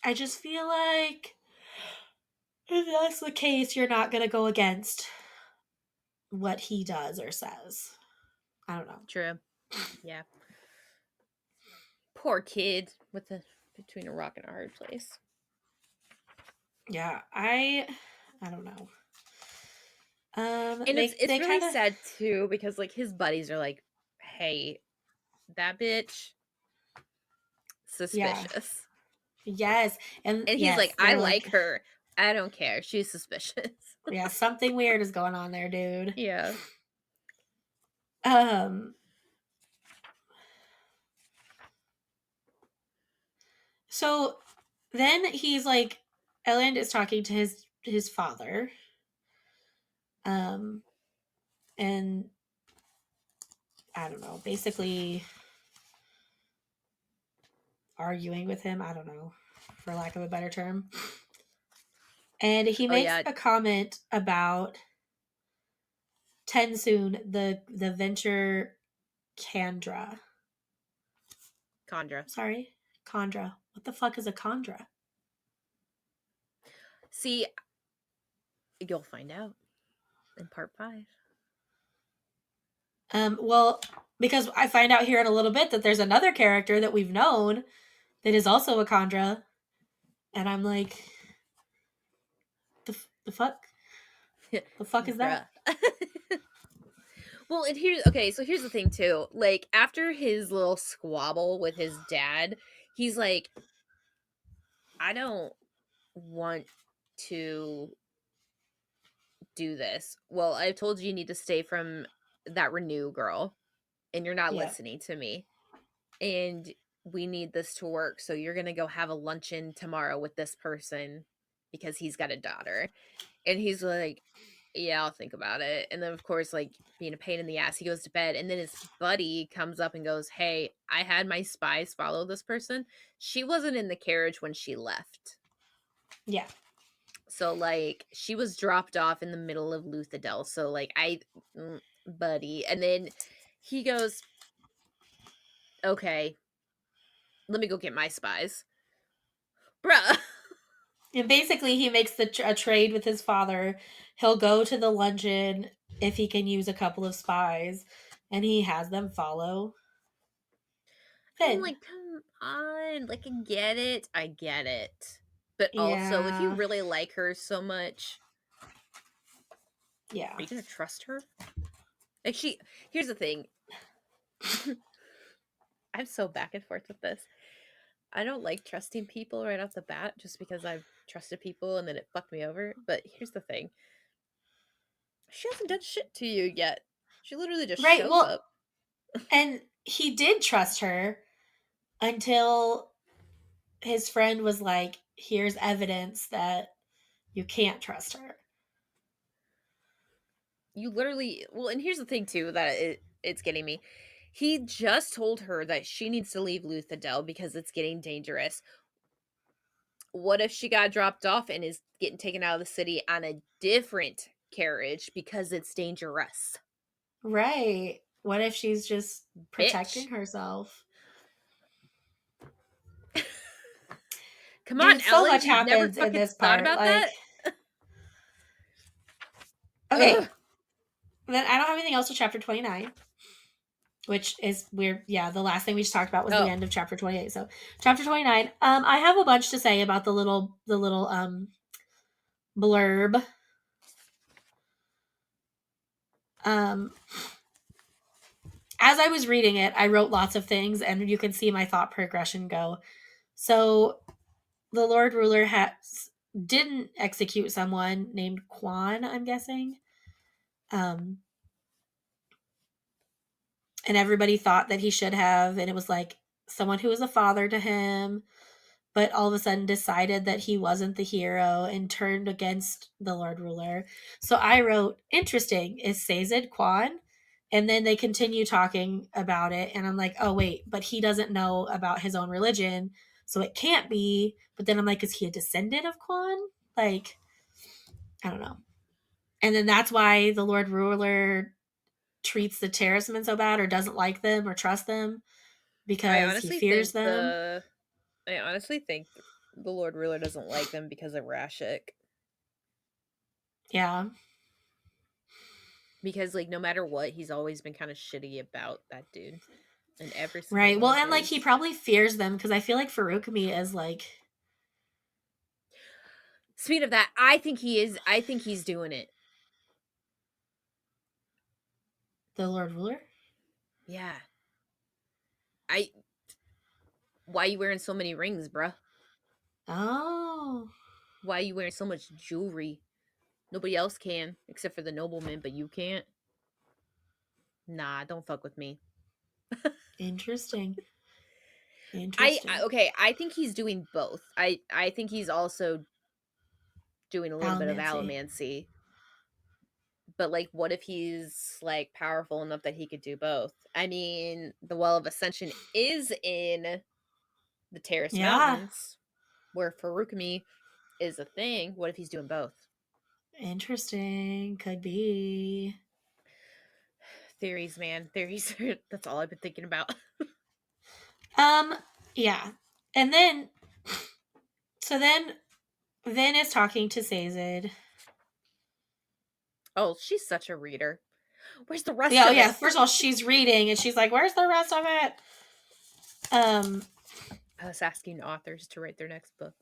I just feel like if that's the case, you're not going to go against what he does or says. I don't know. true. Yeah. Poor kid with the between a rock and a hard place. Yeah, I don't know. And They it's they really kind of sad too because like his buddies are like, "Hey, that bitch yeah. suspicious." Yes, and And he's like, yes, "I they're like like, her. I don't care. She's suspicious." yeah, something weird is going on there, dude. Yeah. Um, So then he's like, Elend is talking to his father, um, and I don't know, basically arguing with him. I don't know, for lack of a better term. And he Oh makes yeah, a comment about Tensoon, the venture Chandra. Chandra. Sorry, Chandra. What the fuck is a Chandra? See, you'll find out in part 5. Well, because I find out here in a little bit that there's another character that we've known that is also a Chandra, and I'm like, the fuck, the fuck is that? Bruh. Well, and here's the thing too. Like after his little squabble with his dad, he's like, I don't want to do this. Well, I've told you need to stay from that Renew girl, and you're not Yeah, listening to me. And we need this to work. So you're gonna go have a luncheon tomorrow with this person because he's got a daughter. And he's like, yeah, I'll think about it. And then, of course, like being a pain in the ass, he goes to bed. And then his buddy comes up and goes, hey, I had my spies follow this person. She wasn't in the carriage when she left. yeah. So, like, she was dropped off in the middle of Luthadel. So, like, buddy. And then he goes, okay, let me go get my spies. Bruh. And basically, he makes a trade with his father. He'll go to the luncheon if he can use a couple of spies, and he has them follow I'm Finn. like, come on. Like, I get it. I get it. But also, if you Yeah, really like her so much, yeah. are you gonna trust her? Like here's the thing. I'm so back and forth with this. I don't like trusting people right off the bat just because I've trusted people and then it fucked me over. But here's the thing. She hasn't done shit to you yet. She literally just Right. shows Well, up. and he did trust her until his friend was like, "Here's evidence that you can't trust her." You literally well, and here's the thing too that it's getting me. He just told her that she needs to leave Luthadel because it's getting dangerous. What if she got dropped off and is getting taken out of the city on a different carriage because it's dangerous? Right. What if she's just protecting Bitch. herself? Come on, Dude, so Ellen, much you've never happens in fucking this thought part. about Like, that? okay, Ugh. then I don't have anything else with chapter 29, which is weird. Yeah, the last thing we just talked about was the Oh, end of chapter 28. So, chapter 29, I have a bunch to say about the little blurb. Um as I was reading it, I wrote lots of things and you can see my thought progression go. So, the Lord Ruler has didn't execute someone named Quan, I'm guessing. Um and everybody thought that he should have, and it was like someone who was a father to him, but all of a sudden decided that he wasn't the hero and turned against the Lord Ruler. So I wrote, interesting, is Sazed Quan? And then they continue talking about it, and I'm like, oh wait, but he doesn't know about his own religion, so it can't be. But then I'm like, is he a descendant of Quan? Like, I don't know. And then that's why the Lord Ruler treats the Terracemen so bad, or doesn't like them or trust them, I because he honestly fears think them. the Lord Ruler doesn't like them because of Rashik. Yeah. Because like no matter what, he's always been kind of shitty about that dude in every single Right. one Well, of and like he his. probably fears them because I feel like Farukami is like Speaking of that, I think he is. I think he's doing it. the Lord Ruler. Yeah. I. Why you wearing so many rings, bruh? Oh, Why you wearing so much jewelry? Nobody else can except for the nobleman, but you can't. Nah, don't fuck with me. interesting. Interesting. Okay, I think he's doing both. I think he's also doing a little bit of Allomancy. allomancy. But like what if he's like powerful enough that he could do both? I mean, the Well of Ascension is in the Terrace Yeah. Mountains where Farukami is a thing. What if he's doing both? Interesting. Could be. Theories, man. Theories. That's all I've been thinking about. Um, yeah. And then so then Vin is talking to Sazed. Oh, she's such a reader. Where's the rest Yeah, oh of yeah. it? First of all, she's reading and she's like, "Where's the rest of it?" Um, I was asking authors to write their next book.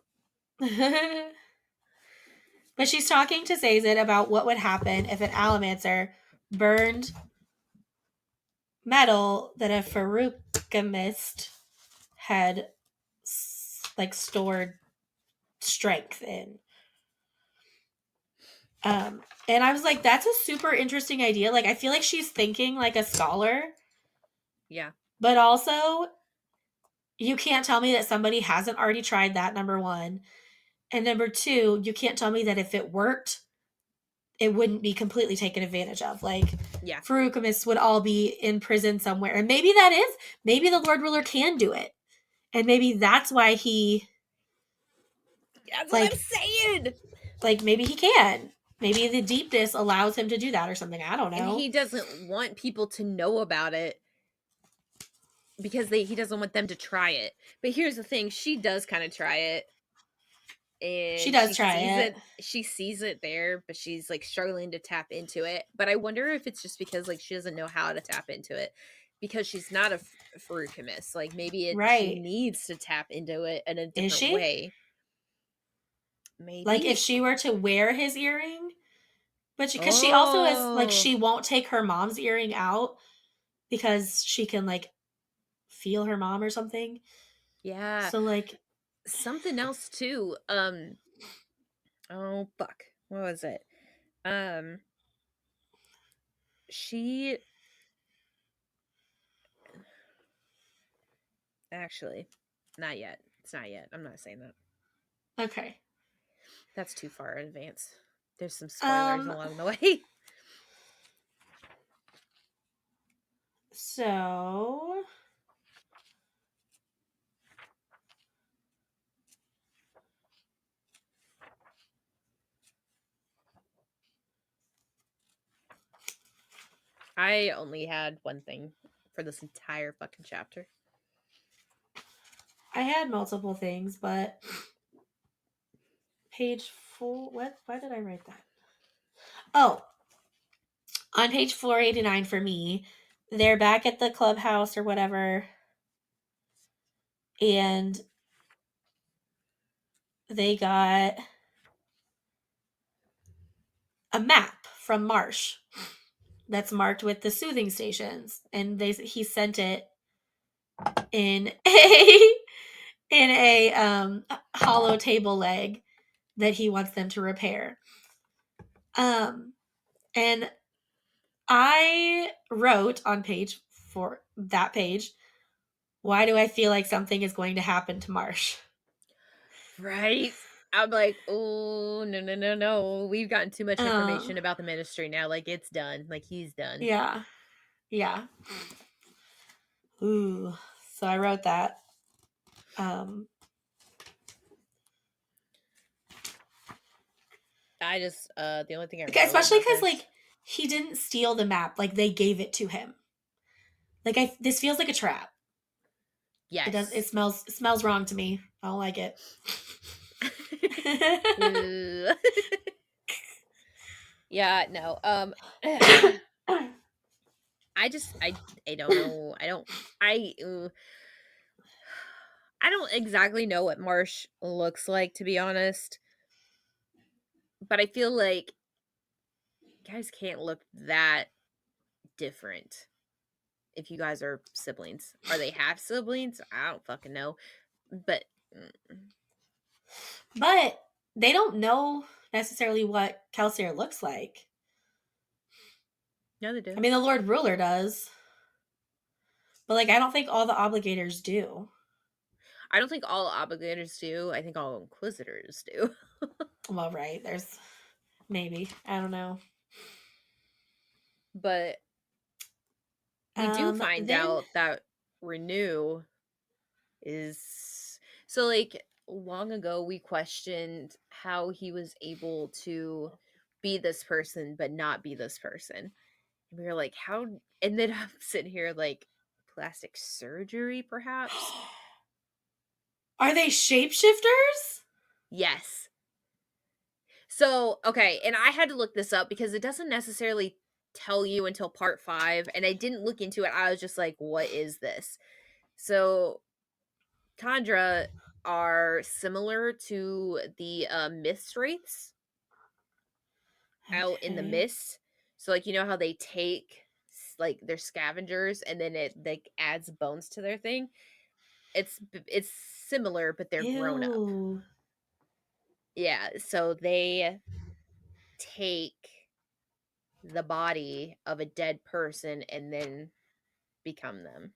but she's talking to Sazed about what would happen if an Allomancer burned metal that a Farukamist had like stored strength in. And I was like, that's a super interesting idea. Like, I feel like she's thinking like a scholar, Yeah. but also you can't tell me that somebody hasn't already tried that, number one. And number two, you can't tell me that if it worked, it wouldn't be completely taken advantage of. Like, Yeah. Farukamists would all be in prison somewhere. And maybe the Lord Ruler can do it. And maybe that's why he, That's what I'm like, saying. maybe he can. Maybe the deepness allows him to do that or something. I don't And know. he doesn't want people to know about it because he doesn't want them to try it. But here's the thing, she does kind of try it She and does try it. she sees it there, but she's like struggling to tap into it. But I wonder if it's just because like she doesn't know how to tap into it because she's not a Farukimist. Like maybe she Right. needs to tap into it in a Is different she? way. Like, if Maybe. she were to wear his earring, but because she also is like, Oh, she won't take her mom's earring out because she can like feel her mom or something. yeah. So like, Something else too. Oh fuck. What was it? Um she actually not yet. It's not yet. I'm not saying that. okay. That's too far in advance. There's some spoilers Um, along the way. so I only had one thing for this entire fucking chapter. I had multiple things, but page 4, what? Why did I write that? Oh, on page 489 for me, they're back at the clubhouse or whatever, and they got a map from Marsh that's marked with the soothing stations, and he sent it in a hollow table leg that he wants them to repair. Um, and I wrote on page 4, that page, why do I feel like something is going to happen to Marsh? Right? I'm like, oh no no no no. We've gotten too much Um, information about the ministry now. Like it's done. Like he's done. yeah, yeah. Ooh, so I wrote that. Um, I just the only thing I wrote especially about because this. like he didn't steal the map, like they gave it to him. Like, this feels like a trap. It does. Yes. It smells wrong to me. I don't like it. Ugh. Yeah, no. I just I don't know. I don't exactly know what Marsh looks like to be honest, but I feel like guys can't look that different if you guys are siblings. Are they half siblings? I don't fucking know. But But they don't know necessarily what Kelsier looks like. no they I do. mean, the Lord Ruler does, but like I don't think all the obligators do. I don't think all obligators do. I think all inquisitors do. Well, right. There's maybe. I don't know. But we do find Then out that Renew is so like long ago we questioned how he was able to be this person but not be this person. And we were like, how, and then I'm sitting here like plastic surgery perhaps? are they shapeshifters? Yes. So, okay, and I had to look this up because it doesn't necessarily tell you until part 5 and I didn't look into it. I was just like, what is this? So, Kandra are similar to the mist wraiths out in the Okay. mist. So like you know how they take like their scavengers and then it like adds bones to their thing. It's similar but they're grown up. Ew. Yeah, so they take the body of a dead person and then become them.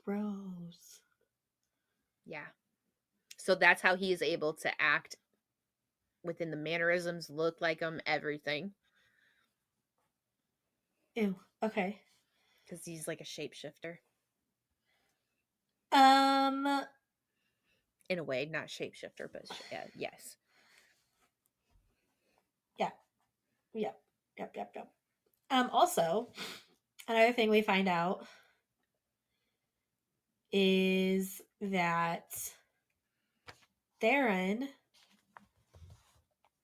Gross. Yeah. So that's how he is able to act within the mannerisms, look like them, everything. Ew. Okay. Because he's like a shapeshifter. Um. In a way, not shapeshifter, but yes. Yeah. Yep. Yep. Yep. Yep. Also, another thing we find out is that Theron,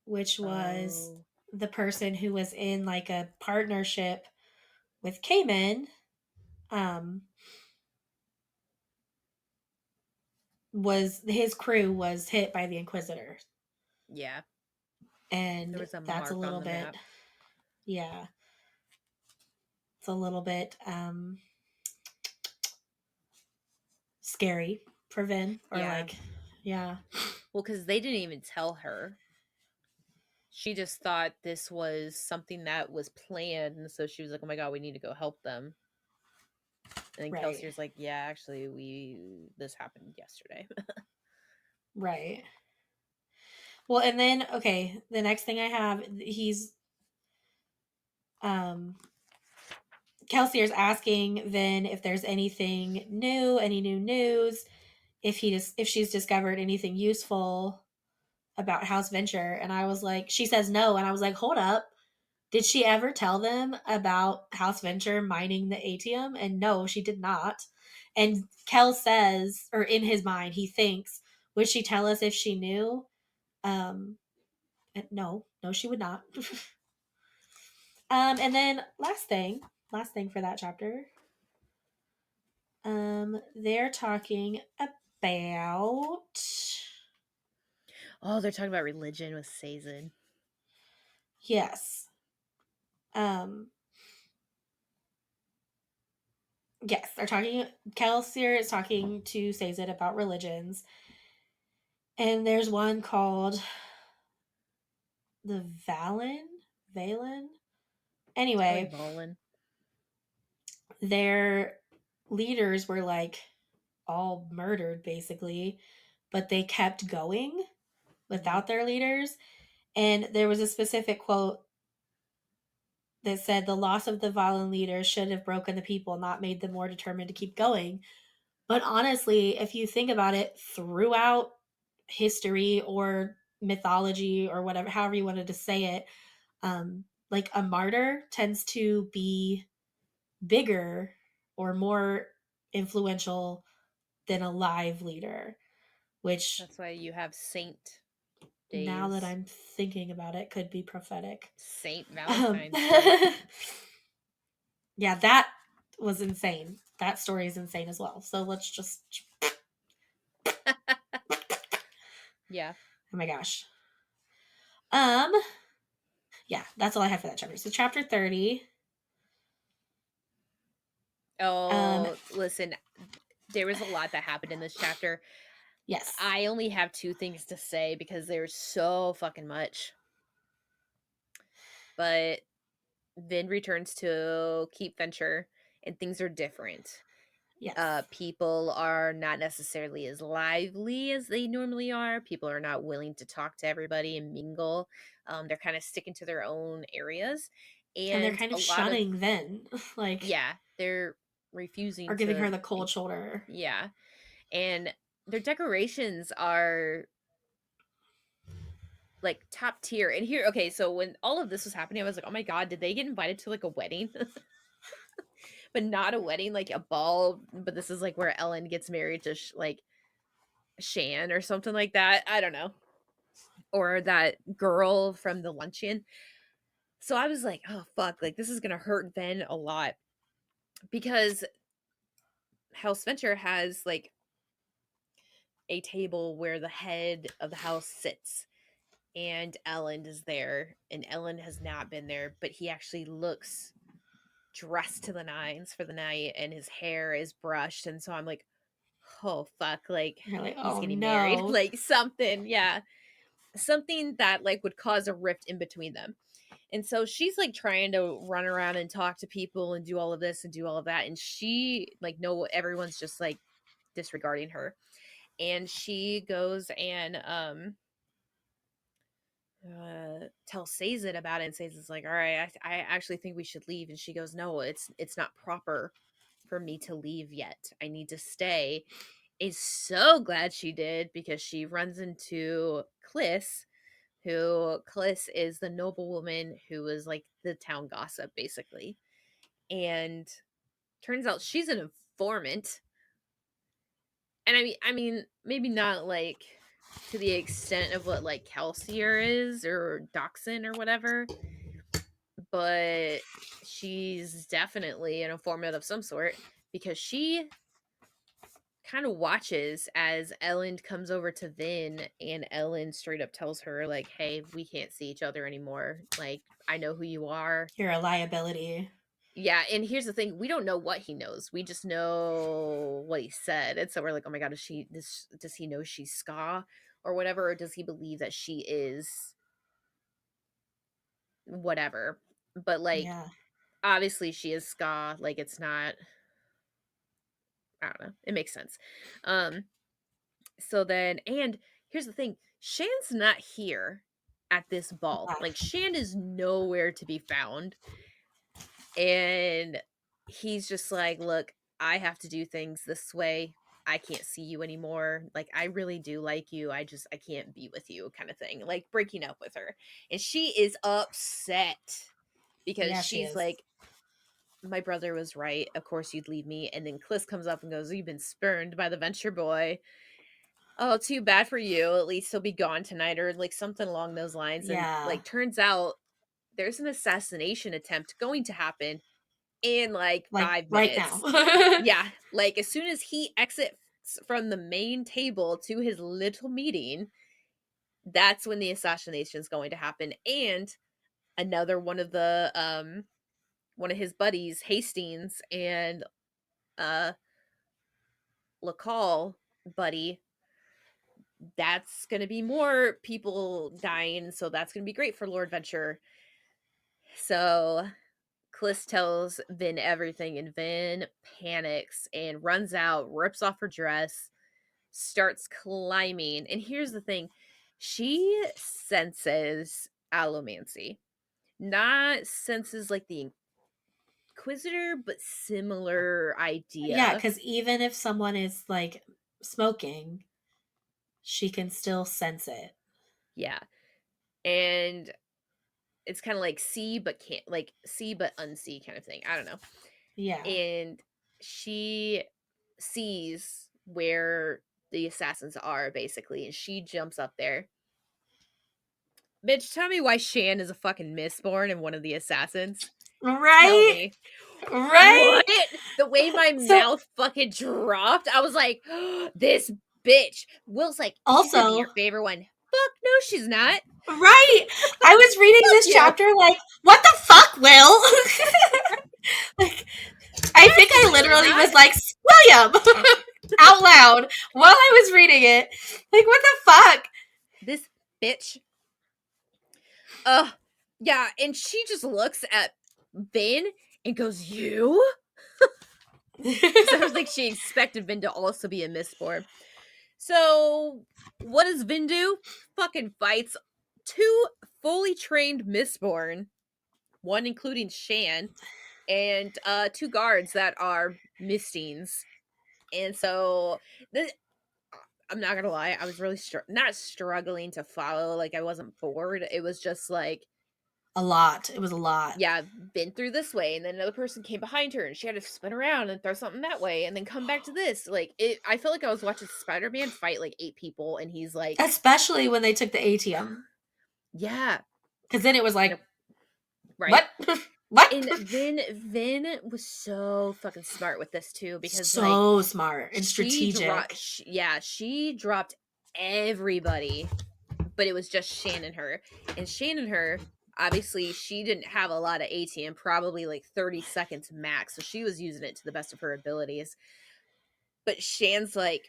which was Oh, the person who was in like a partnership with Cayman, um, was his crew was hit by the Inquisitors, yeah. There and was a that's a mark on little the bit, map. yeah, it's a little bit scary for Vin, or Yeah. like, yeah, Well, because they didn't even tell her. She just thought this was something that was planned. And so she was like, oh my God, we need to go help them. And then right, Kelsey was like, yeah, actually, this happened yesterday. right. Well, and then okay, the next thing I have, he's um Kelsier's asking Vin if there's anything new, any new news, if she's discovered anything useful about House Venture, and I was like, she says no, and I was like, hold up, did she ever tell them about House Venture mining the atium? And no, she did not. And Kel says, or in his mind, he thinks, would she tell us if she knew? Um, no, no, she would not. And then last thing for that chapter, they're talking about, Oh, they're talking about religion with Sazin. yes, um, yes, they're talking. Kelsier is talking to Sazed about religions, and there's one called the Valen. Probably Anyway, Valen. their leaders were like all murdered basically, but they kept going Mm-hmm. without their leaders. And there was a specific quote that said the loss of the Valen leaders should have broken the people, not made them more determined to keep going. But honestly, if you think about it, throughout history or mythology or whatever, however you wanted to say it, like a martyr tends to be bigger or more influential than a live leader, which That's why you have Saint now that Days, I'm thinking about it could be prophetic. Saint Um, Valentine's Day. yeah, that was insane. That story is insane as well. So let's just, Yeah. oh my gosh. Um, yeah, that's all I have for that chapter. So chapter 30. Um, Oh, listen, there was a lot that happened in this chapter. yes. I only have two things to say because there's so fucking much. But Vin returns to Keep Venture and things are different. Yes. People are not necessarily as lively as they normally are. People are not willing to talk to everybody and mingle. They're kind of sticking to their own areas. And they're And kind a of lot of, shunning Vin, like, yeah, they're or refusing giving to her the be, cold shoulder. yeah. And their decorations are like top tier. And here, okay, so when all of this was happening, I was like, oh my God, did they get invited to like a wedding? But not a wedding, like a ball. But this is like where Ellen gets married to like Shan or something like that. I don't know. Or that girl from the luncheon. So I was like, oh fuck, like this is gonna hurt Ben a lot because House Venture has like a table where the head of the house sits and Ellen is there and Ellen has not been there, but he actually looks dressed to the nines for the night and his hair is brushed. And so I'm like, oh fuck, like You're like, he's oh getting married, no. like something, yeah. Something that like would cause a rift in between them. And so she's like trying to run around and talk to people and do all of this and do all of that. And she like, no, everyone's just like disregarding her. And she goes and tells Sazed about it, and Sazed's like, all right, I actually think we should leave. And she goes, no, it's not proper for me to leave yet. I need to stay. Is so glad she did because she runs into Cliss, who Cliss is the noblewoman who was like the town gossip basically. And turns out she's an informant. And I mean maybe not like to the extent of what like Kelsier is or Dachshund or whatever, but she's definitely an informant of some sort because she kind of watches as Ellen comes over to Vin and Ellen straight up tells her like, "Hey, we can't see each other anymore. Like, I know who you are." You're a liability. Yeah, and here's the thing, we don't know what he knows. We just know what he said. And so we're like, "Oh my god, does he know she's Ska or whatever, or does he believe that she is whatever?" But like Yeah. obviously she is Ska, like it's not, I don't know. It makes sense. Um So then, and here's the thing, Shan's not here at this ball. Ah, Like, Shan is nowhere to be found. And he's just like, look, I have to do things this way. I can't see you anymore. Like, I really do like you. I can't be with you, kind of thing. Like, breaking up with her. And she is upset because yeah, she she's is. like, my brother was right. Of course you'd leave me. And then Cliss comes up and goes, you've been spurned by the Venture Boy. Oh, too bad for you. At least he'll be gone tonight, or like something along those lines. And Yeah. like, turns out there's an assassination attempt going to happen in like Like, right now. five minutes. Yeah, like as soon as he exits from the main table to his little meeting, that's when the assassination is going to happen. And another one of his buddies, Hastings and uh Lacall buddy, that's going to be more people dying, so that's going to be great for Lord Venture. So Cliss tells Vin everything, and Vin panics and runs out, rips off her dress, starts climbing. And here's the thing, she senses allomancy, not senses like the Inquisitor, but similar Yeah, idea. because even if someone is like smoking, she can still sense it. Yeah. And it's kind of like see but can't, like see but unsee kind of thing. I don't know. Yeah. And she sees where the assassins are basically, and she jumps up there. Bitch, tell me why Shan is a fucking Mistborn and one of the assassins. Tell Right? me. Right? What? The way my So, mouth fucking dropped, I was like, this bitch. Will's like, she's gonna be your also, favorite one. Fuck no, she's not. right? I was reading Fuck this you. chapter like, what the fuck, Will? Like, I think I Definitely literally not. was like, William! Out loud while I was reading it. Like, what the fuck? This bitch. Yeah, and she just looks at Vin and goes, "You?" Because I don't think she expected Vin to also be a Mistborn. So, what does Vin do? Fucking fights two fully trained Mistborn, one including Shan, and two guards that are Mistines. And so, the, I'm not gonna lie, I was really not struggling to follow. Like, I wasn't bored. It was just like, A lot. It was a lot. yeah, been through this way, and then another person came behind her, and she had to spin around and throw something that way, and then come back to this. Like, it, I felt like I was watching Spider-Man fight like 8 people, and he's like, Especially when they took the ATM. yeah, Because then it was you know, like, right. what? What? And Vin was so fucking smart with this too, because like So smart and strategic. she dropped everybody, but it was just Shan and her. And Shan and her, obviously, she didn't have a lot of ATM, probably like 30 seconds max. So she was using it to the best of her abilities. But Shan's like,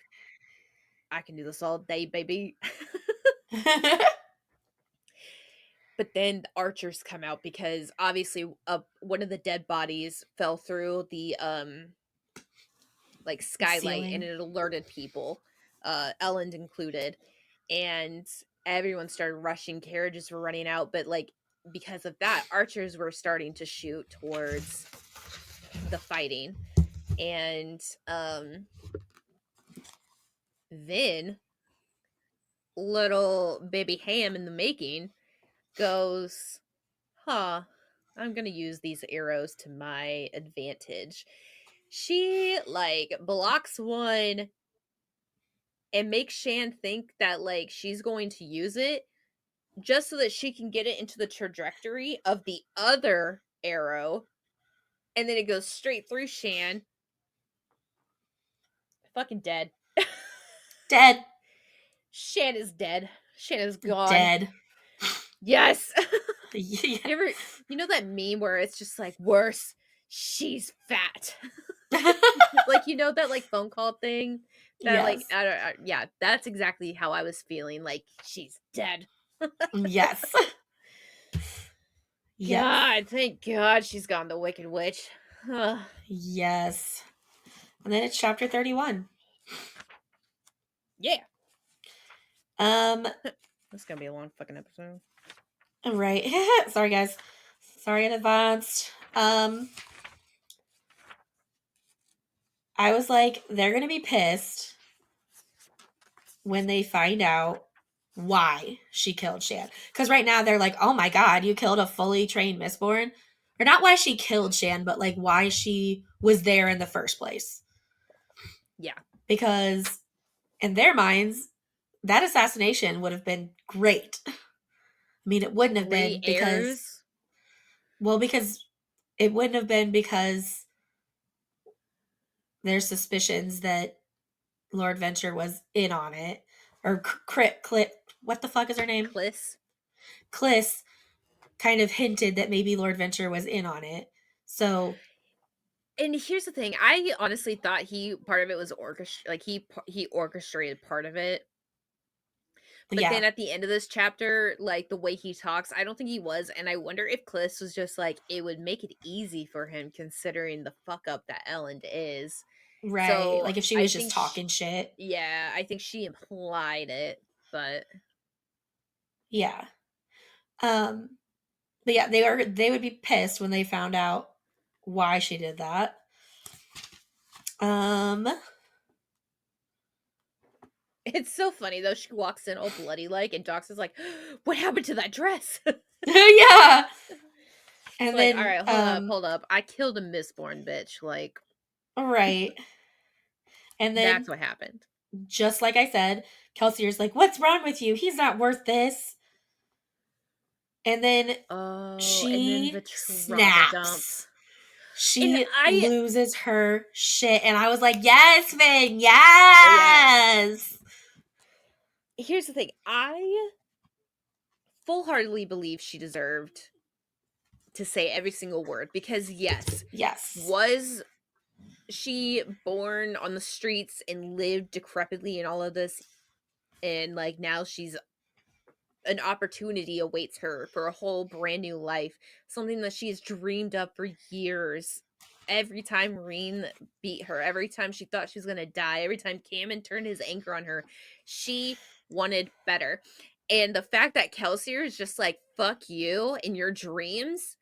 I can do this all day, baby. But then the archers come out because obviously one of the dead bodies fell through the like skylight and Ceiling. it alerted people, Ellen included, and everyone started rushing. Carriages were running out, but like because of that, archers were starting to shoot towards the fighting, and then little baby Ham in the making goes, "Huh, I'm gonna use these arrows to my advantage." She like blocks one and makes Shan think that like she's going to use it just so that she can get it into the trajectory of the other arrow, and then it goes straight through Shan. Fucking dead. Dead. Shan is dead. Shan is gone. Dead. Yes. Yeah. You ever, you know that meme where it's just like worse, she's fat. Like, you know that like phone call thing that like Yes. yeah, that's exactly how I was feeling. Like she's dead. Yes. Yes. God, thank God she's gone, the Wicked Witch. Ugh. Yes. And then it's chapter 31. Yeah, Um, this is gonna be a long fucking episode. right. Sorry guys. Sorry in advance. I was like, they're gonna be pissed when they find out why she killed Shan. Because right now they're like, oh my god, you killed a fully trained Mistborn. Or not why she killed Shan, but like why she was there in the first place. Yeah, Because in their minds, that assassination would have been great. I mean, it wouldn't have 3 been because, heirs. well, because it wouldn't have been because there's suspicions that Lord Venture was in on it. Or Clit, what the fuck is her name? Cliss. Cliss kind of hinted that maybe Lord Venture was in on it. So, And here's the thing, I honestly thought he part of it was like he orchestrated part of it. But yeah, then at the end of this chapter, like the way he talks, I don't think he was. And I wonder if Cliss was just like, it would make it easy for him considering the fuck up that Ellen is. right. So Like if she I was just think, talking shit. yeah, I think she implied it. But Yeah. Um, but yeah, they would be pissed when they found out why she did that. Um, it's so funny though. She walks in all bloody like, and Dox is like, "What happened to that dress?" yeah. It's And like, all then right, hold up. I killed a Mistborn bitch. Like, right. And that's then what happened. just like I said, Kelsier's like, "What's wrong with you? He's not worth this." And then Oh, and then the she trauma dump. snaps. And She loses her shit. And I was like, yes, Finn, yes. here's the thing. I full heartedly believe she deserved to say every single word because, yes, Yes. was she born on the streets and lived decrepitly and all of this, and like now she's an opportunity awaits her for a whole brand new life, something that she's dreamed of for years, every time Reen beat her, every time she thought she was gonna die, every time Cameron turned his anger on her, she wanted better. And the fact that Kelsier is just like, fuck you in your dreams,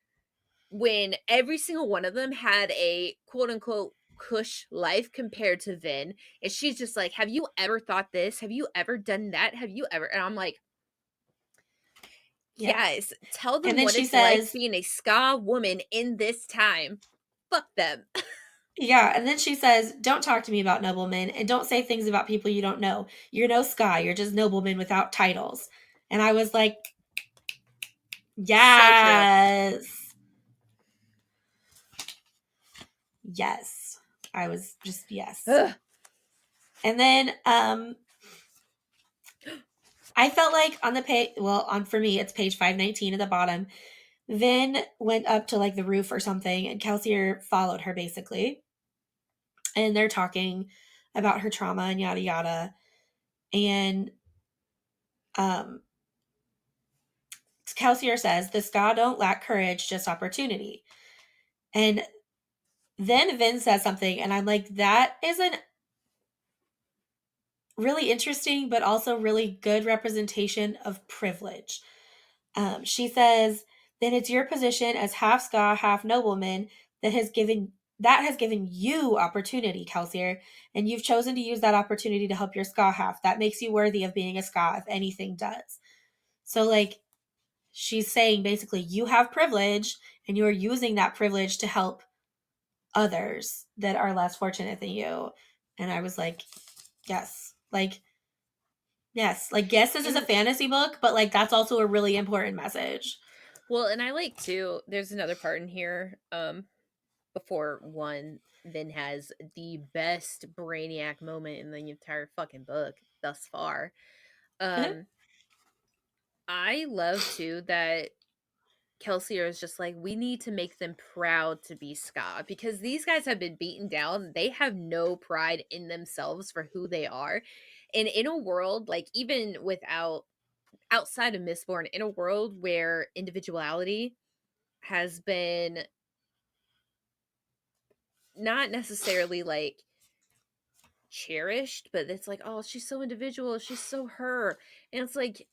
when every single one of them had a quote unquote cush life compared to Vin, and she's just like, have you ever thought this? Have you ever done that? Have you ever? And I'm like, Yeah. yes, tell And them then what she it's like says, being a ska woman in this time. Fuck them. yeah, and then she says, "Don't talk to me about noblemen and don't say things about people you don't know. You're no Sky, you're just noblemen without titles." And I was like, So true. "Yes. Yes." I was just yes. Ugh. And then I felt like on the page, well, on for me it's page 519 at the bottom. Vin went up to like the roof or something and Kelsier followed her basically. And they're talking about her trauma and yada yada. And um Kelsier says, the Ska don't lack courage, just opportunity. And then Vin says something, and I'm like, that is a really interesting, but also really good representation of privilege. She says, then it's your position as half Ska, half nobleman that has given you opportunity, Kelsier, and you've chosen to use that opportunity to help your Ska half. That makes you worthy of being a Ska if anything does. So like she's saying basically you have privilege and you're using that privilege to help others that are less fortunate than you. And I was like, yes. Like, yes. Like, yes, this is a And fantasy book, but like that's also a really important message. well, and I like too, there's another part in here, before one Vin has the best brainiac moment in the entire fucking book thus far. Um, I love too that Kelsier is just like, we need to make them proud to be Ska because these guys have been beaten down. They have no pride in themselves for who they are. And in a world, like, even without outside of Mistborn, in a world where individuality has been not necessarily like cherished, but it's like, oh, she's so individual, she's so her. And it's like,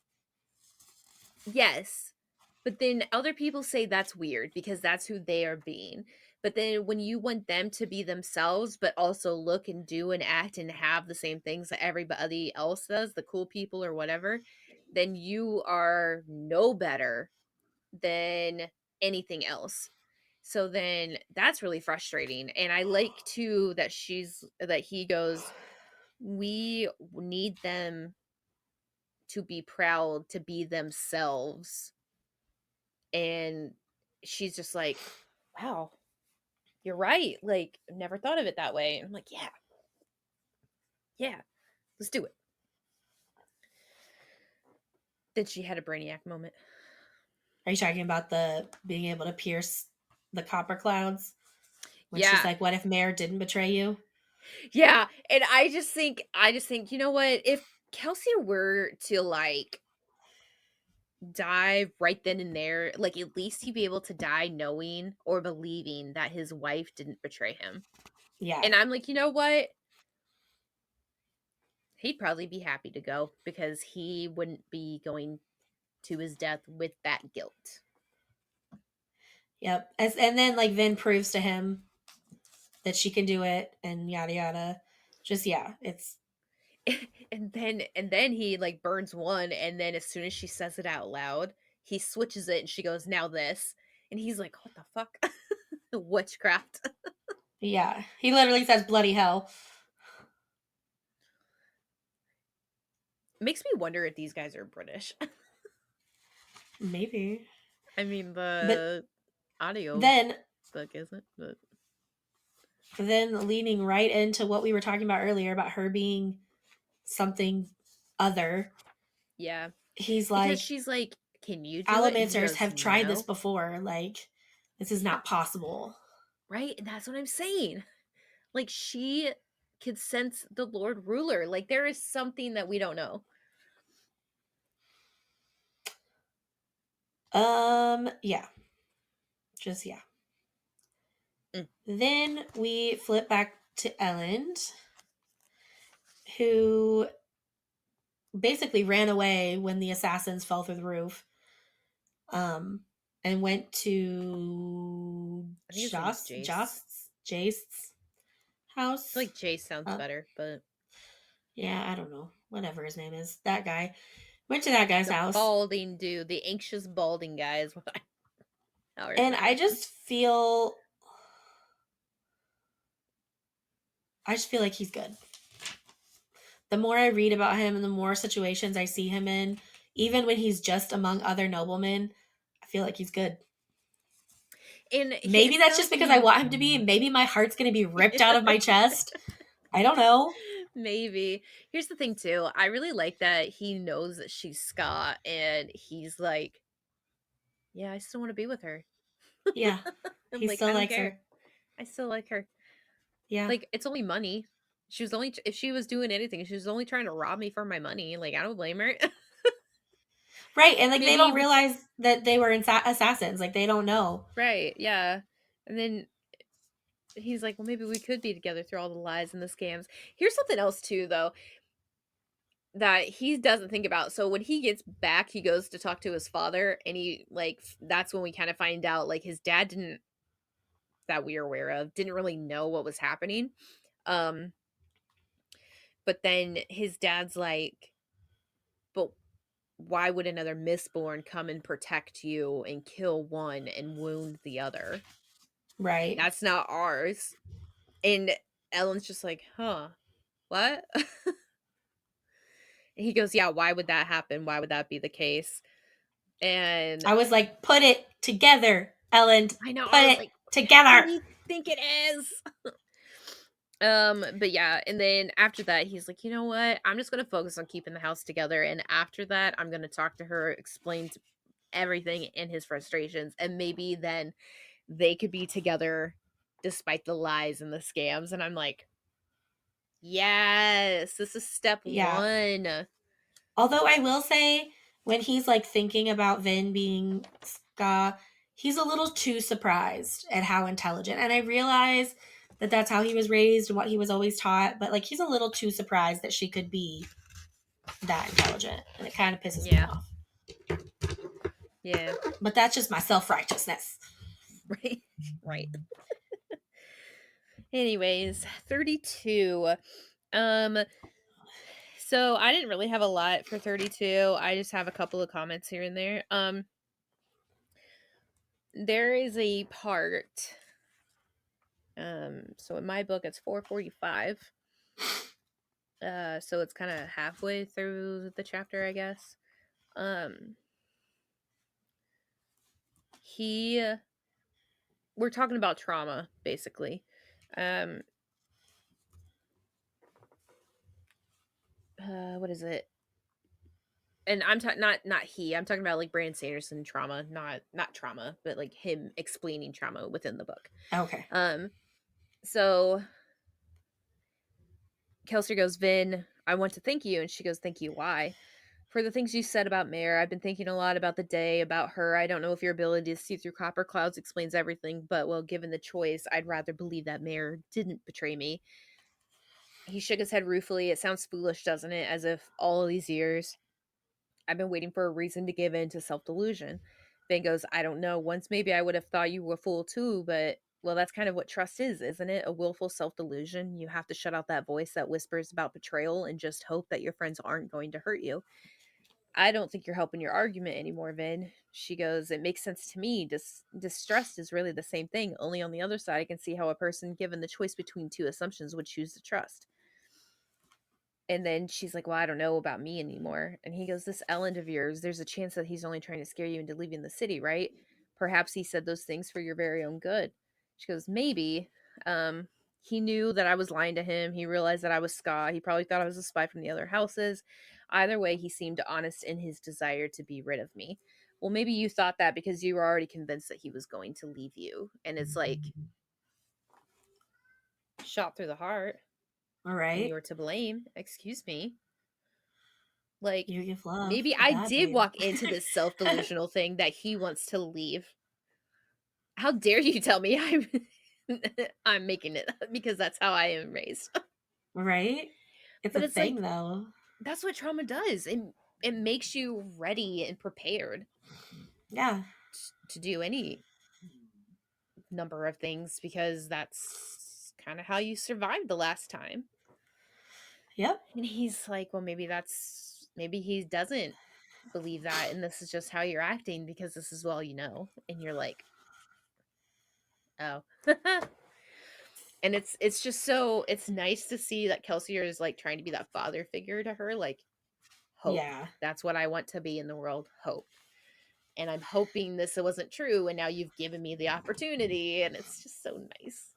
yes. But then other people say that's weird because that's who they are being. But then when you want them to be themselves, but also look and do and act and have the same things that everybody else does, the cool people or whatever, then you are no better than anything else. So then that's really frustrating. And I like too that he goes, we need them to be proud to be themselves. And she's just like, wow, you're right. Like, never thought of it that way. And I'm like, yeah, yeah, let's do it. Then she had a brainiac moment. Are you talking about the being able to pierce the copper clouds? When she's Yeah. like, what if Mare didn't betray you? Yeah. And I just think, you know what? If Kelsey were to like die right then and there, like at least he'd be able to die knowing or believing that his wife didn't betray him. Yeah. And I'm like, you know what? He'd probably be happy to go because he wouldn't be going to his death with that guilt. Yep. And then like Vin proves to him that she can do it and yada yada. Just yeah, it's And then he like burns one, and then as soon as she says it out loud, he switches it and she goes, now this. And he's like, what the fuck? Witchcraft. yeah. He literally says bloody hell. Makes me wonder if these guys are British. Maybe. I mean, But the audio then book isn't, but leaning right into what we were talking about earlier about her being something other, yeah. he's Because like, she's like, can you do it? And he Allomancers goes, have tried this no. before. Like, this is not possible. Right? And that's what I'm saying. Like, she could sense the Lord Ruler. Like, there is something that we don't know. Yeah. Just yeah. Mm. Then we flip back to Elend, who basically ran away when the assassins fell through the roof, um, and went to I think his name's Jace. Jace's I feel house. like Jace sounds Uh, better, but yeah, I don't know. Whatever his name is. That guy. Went to that guy's the house. balding dude, the anxious balding guy is what I And refer to him. I just feel like he's good. The more I read about him and the more situations I see him in, even when he's just among other noblemen, I feel like he's good. And Maybe it's that's kind of just like because I you want him to be. Maybe my heart's going to be ripped out of my chest. I don't know. maybe. Here's the thing too. I really like that he knows that she's Scott and he's like, yeah, I still want to be with her. Yeah. I'm He like, still I don't likes care. her. I still like her. Yeah. Like, it's only money. She was only if she was doing anything, she was only trying to rob me for my money. Like, I don't blame her. Right. And like they Maybe don't realize that they were assassins. Like they don't know. right, yeah. And then he's like, "Well, maybe we could be together through all the lies and the scams." Here's something else too, though, that he doesn't think about. So when he gets back, he goes to talk to his father, and he like that's when we kind of find out like his dad didn't that we are aware of didn't really know what was happening. Um, but then his dad's like, "But why would another Mistborn come and protect you and kill one and wound the other? Right. That's not ours." And Ellen's just like, "Huh, what?" And he goes, "Yeah, why would that happen? Why would that be the case?" And I was like, put it together, Ellen. I know, Put I was it like, "What together. do you think it is?" But yeah, and then after that, he's like, "You know what? I'm just gonna focus on keeping the house together, and after that, I'm gonna talk to her, explain everything and his frustrations, and maybe then they could be together despite the lies and the scams." And I'm like, "Yes, this is step Yeah. 1." Although I will say, when he's like thinking about Vin being Ska, he's a little too surprised at how intelligent. And I realize that that's how he was raised and what he was always taught, but like he's a little too surprised that she could be that intelligent. And it kind of pisses me Yeah, off. yeah, But that's just my self righteousness. right, right. Anyways, 32. Um, so I didn't really have a lot for 32. I just have a couple of comments here and there. There is a part. So in my book it's 445. So it's kind of halfway through the chapter, I guess. Um, he we're talking about trauma basically. Um, what is it? And I'm not he. I'm talking about like Brand Sanderson trauma, not trauma, but like him explaining trauma within the book. Okay. Um, so Kelsey goes, "Vin, I want to thank you," and she goes, "Thank you. Why?" "For the things you said about Mare. I've been thinking a lot about the day, about her. I don't know if your ability to see through copper clouds explains everything, but well, given the choice, I'd rather believe that Mare didn't betray me." He shook his head ruefully. "It sounds foolish, doesn't it? As if all of these years I've been waiting for a reason to give in to self delusion." Van goes, "I don't know. Once maybe I would have thought you were a fool too, but well, that's kind of what trust is, isn't it? A willful self delusion. You have to shut out that voice that whispers about betrayal and just hope that your friends aren't going to hurt you." "I don't think you're helping your argument anymore, Vin." She goes, "It makes sense to me. Distrust is really the same thing. Only on the other side, I can see how a person given the choice between two assumptions would choose to trust." And then she's like, "Well, I don't know about me anymore." And he goes, "This Elend of yours, there's a chance that he's only trying to scare you into leaving the city, right? Perhaps he said those things for your very own good." She goes, "Maybe. Um, he knew that I was lying to him. He realized that I was Ska. He probably thought I was a spy from the other houses. Either way, he seemed honest in his desire to be rid of me." "Well, maybe you thought that because you were already convinced that he was going to leave you." And it's like, shot through the heart, All and right. you're to blame. Excuse me. Like, You give love maybe a I bad did name. walk into this self-delusional thing that he wants to leave. How dare you tell me I'm I'm making it because that's how I am raised. Right? It's But a it's thing like though. that's what trauma does. It makes you ready and prepared Yeah. to do any number of things because that's kind of how you survived the last time. Yep. And he's like, well, maybe he doesn't believe that. And this is just how you're acting because this is all you know. And you're like, oh. And it's just so it's nice to see that Kelsier is like trying to be that father figure to her, like hope. Yeah. That's what I want to be in the world, hope. And I'm hoping this wasn't true, and now you've given me the opportunity, and it's just so nice.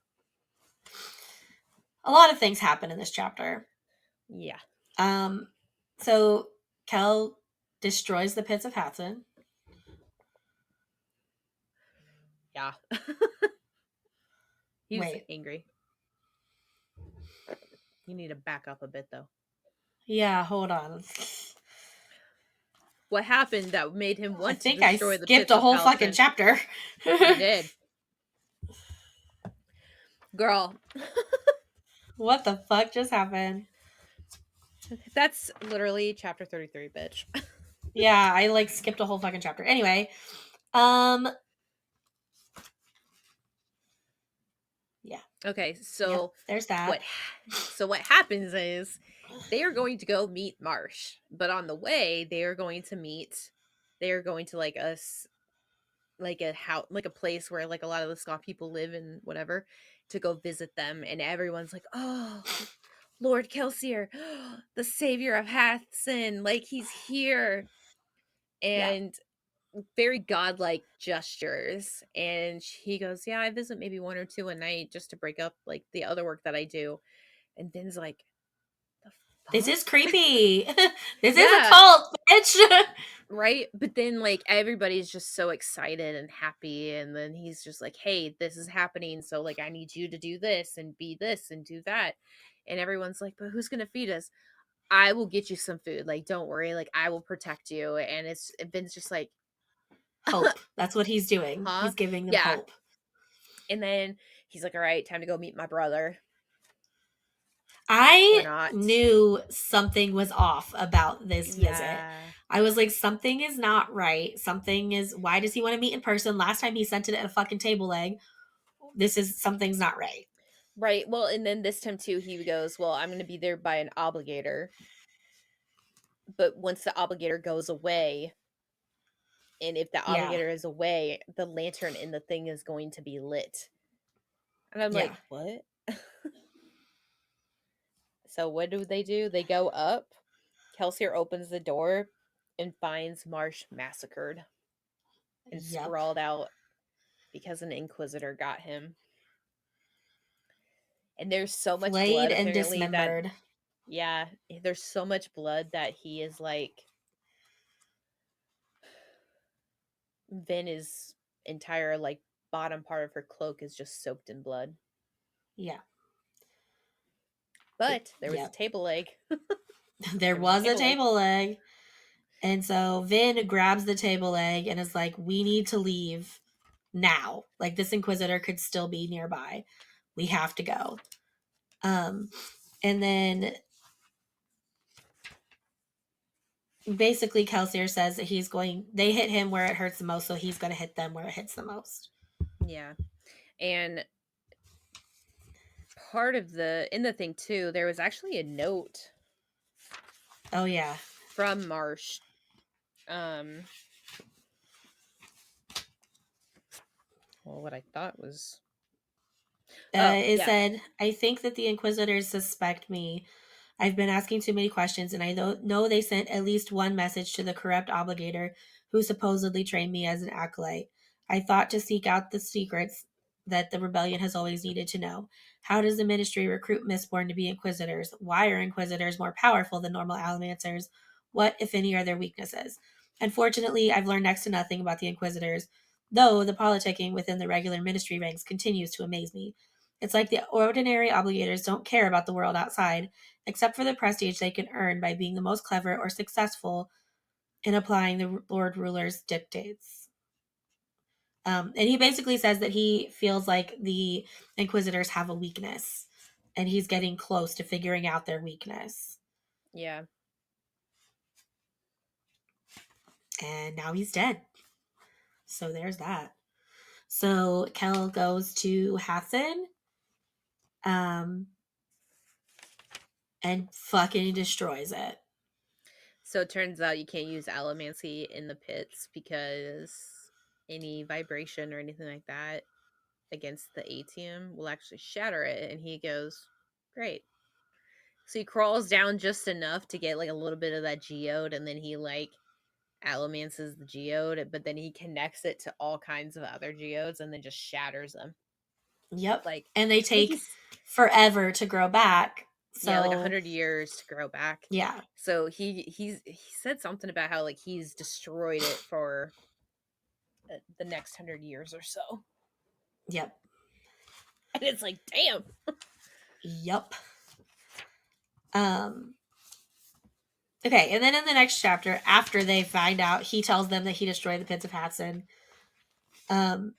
A lot of things happen in this chapter. Yeah. Um, so Kel destroys the pits of Hatson. Yeah. He was Wait. angry. You need to back up a bit though. Yeah, hold on. What happened that made him I want to think I destroy the skipped pits a of whole fucking Halcyon? chapter. You did. Girl, What the fuck just happened? that's literally chapter 33, bitch. Yeah, I like skipped a whole fucking chapter. Anyway, um, yeah, Okay, yep, so there's that. what happens is they are going to go meet Marsh, but on the way they are going to like like a house, like a place where like a lot of the Scott people live and whatever, to go visit them, and everyone's like, "Oh, Lord Kelsier, the savior of Hathson, like he's here." Yeah, And very godlike gestures. And he goes, "Yeah, I visit maybe one or two a night just to break up like the other work that I do." And Ben's like, "The this is fuck?" creepy. This is a Yeah, cult, bitch. right. But then like everybody's just so excited and happy. And then he's just like, "Hey, this is happening. So like I need you to do this and be this and do that." And everyone's like, "But who's gonna feed us?" "I will get you some food. Like, don't worry. Like, I will protect you." And Ben's just like, Hope. That's what he's doing. huh? He's giving them Yeah. hope. And then he's like, "All right, time to go meet my brother." Or I not. knew something was off about this visit. Yeah. I was like, something is not right. Something is, why does he want to meet in person? Last time he sent it at a fucking table leg. This is, something's not right. Right. Well, and then this time too, he goes, "Well, I'm going to be there by an obligator. But once the obligator goes away, and if the Yeah. obligator is away, the lantern in the thing is going to be lit." And I'm Yeah. like, "What?" So what do? They go up. Kelsier opens the door and finds Marsh massacred and Yep. sprawled out because an inquisitor got him. And there's so much Flayed blood and apparently that dismembered. yeah, there's so much blood that he is like Vin entire like bottom part of her cloak is just soaked in blood. Yeah. But there was a Yep. table leg. There There was a was a table leg. table leg. And so Vin grabs the table leg and is like, we need to leave now. Like, this Inquisitor could still be nearby. We have to go. Um, and then basically Kelsier says that they hit him where it hurts the most, so he's going to hit them where it hits the most. Yeah. And part of the in the thing too, there was actually a note Oh, yeah. from Marsh. Um well, what I thought was oh, It yeah. said, I think that the Inquisitors suspect me. I've been asking too many questions, and I know they sent at least one message to the corrupt obligator who supposedly trained me as an acolyte. I thought to seek out the secrets that the rebellion has always needed to know. How does the ministry recruit Mistborn to be inquisitors? Why are inquisitors more powerful than normal allomancers? What, if any, are their weaknesses? Unfortunately, I've learned next to nothing about the inquisitors, though the politicking within the regular ministry ranks continues to amaze me. It's like the ordinary obligators don't care about the world outside, except for the prestige they can earn by being the most clever or successful in applying the Lord Ruler's dictates. And he basically says that he feels like the Inquisitors have a weakness, and he's getting close to figuring out their weakness. Yeah. And now he's dead. So there's that. So Kel goes to Hassan, um, and fucking destroys it. So it turns out you can't use allomancy in the pits because any vibration or anything like that against the atium will actually shatter it. And he goes, great. So he crawls down just enough to get like a little bit of that geode, and then he like allomances the geode, but then he connects it to all kinds of other geodes and then just shatters them. Yep. Like And they I think take he's forever to grow back. yeah, like So 100 years to grow back. yeah. So he said something about how like he's destroyed it for the next 100 years or so. Yep. And it's like, damn. Yep. Um okay, and then in the next chapter, after they find out, he tells them that he destroyed the pits of Hassan. Um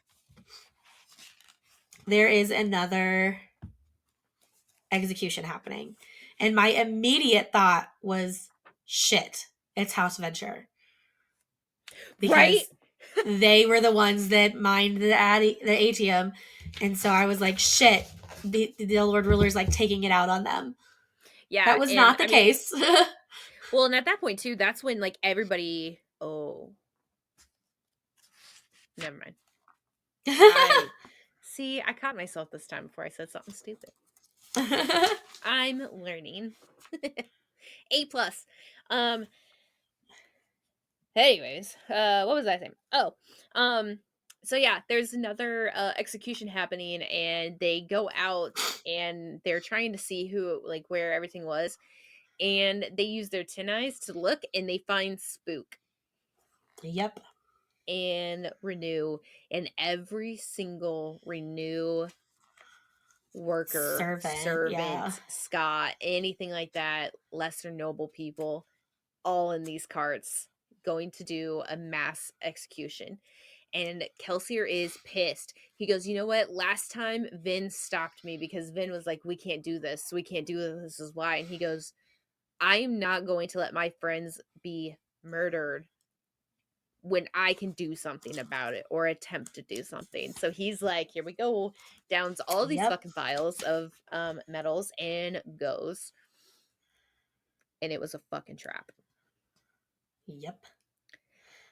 there is another execution happening. And my immediate thought was, shit, it's House Venture. Right? Because they were the ones that mined the ATM. And so I was like, shit, the Lord Ruler's like taking it out on them. Yeah, That was and not the I mean, case. well, and at that point too, that's when like everybody, oh, never mind. I see, I caught myself this time before I said something stupid. I'm learning. A plus. Um anyways, what was I saying? Oh, so yeah, there's another execution happening, and they go out and they're trying to see who like where everything was, and they use their tin eyes to look, and they find Spook Yep. and Renew, and every single Renew worker, Servant. Yeah. servant, Scott, anything like that, lesser noble people, all in these carts going to do a mass execution. And Kelsier is pissed. He goes, you know what? Last time Vin stopped me because Vin was like, we can't do this. We can't do this. This is why. And he goes, I am not going to let my friends be murdered when I can do something about it or attempt to do something. So he's like, here we go. Downs all these Yep. fucking vials of metals and goes. And it was a fucking trap. Yep.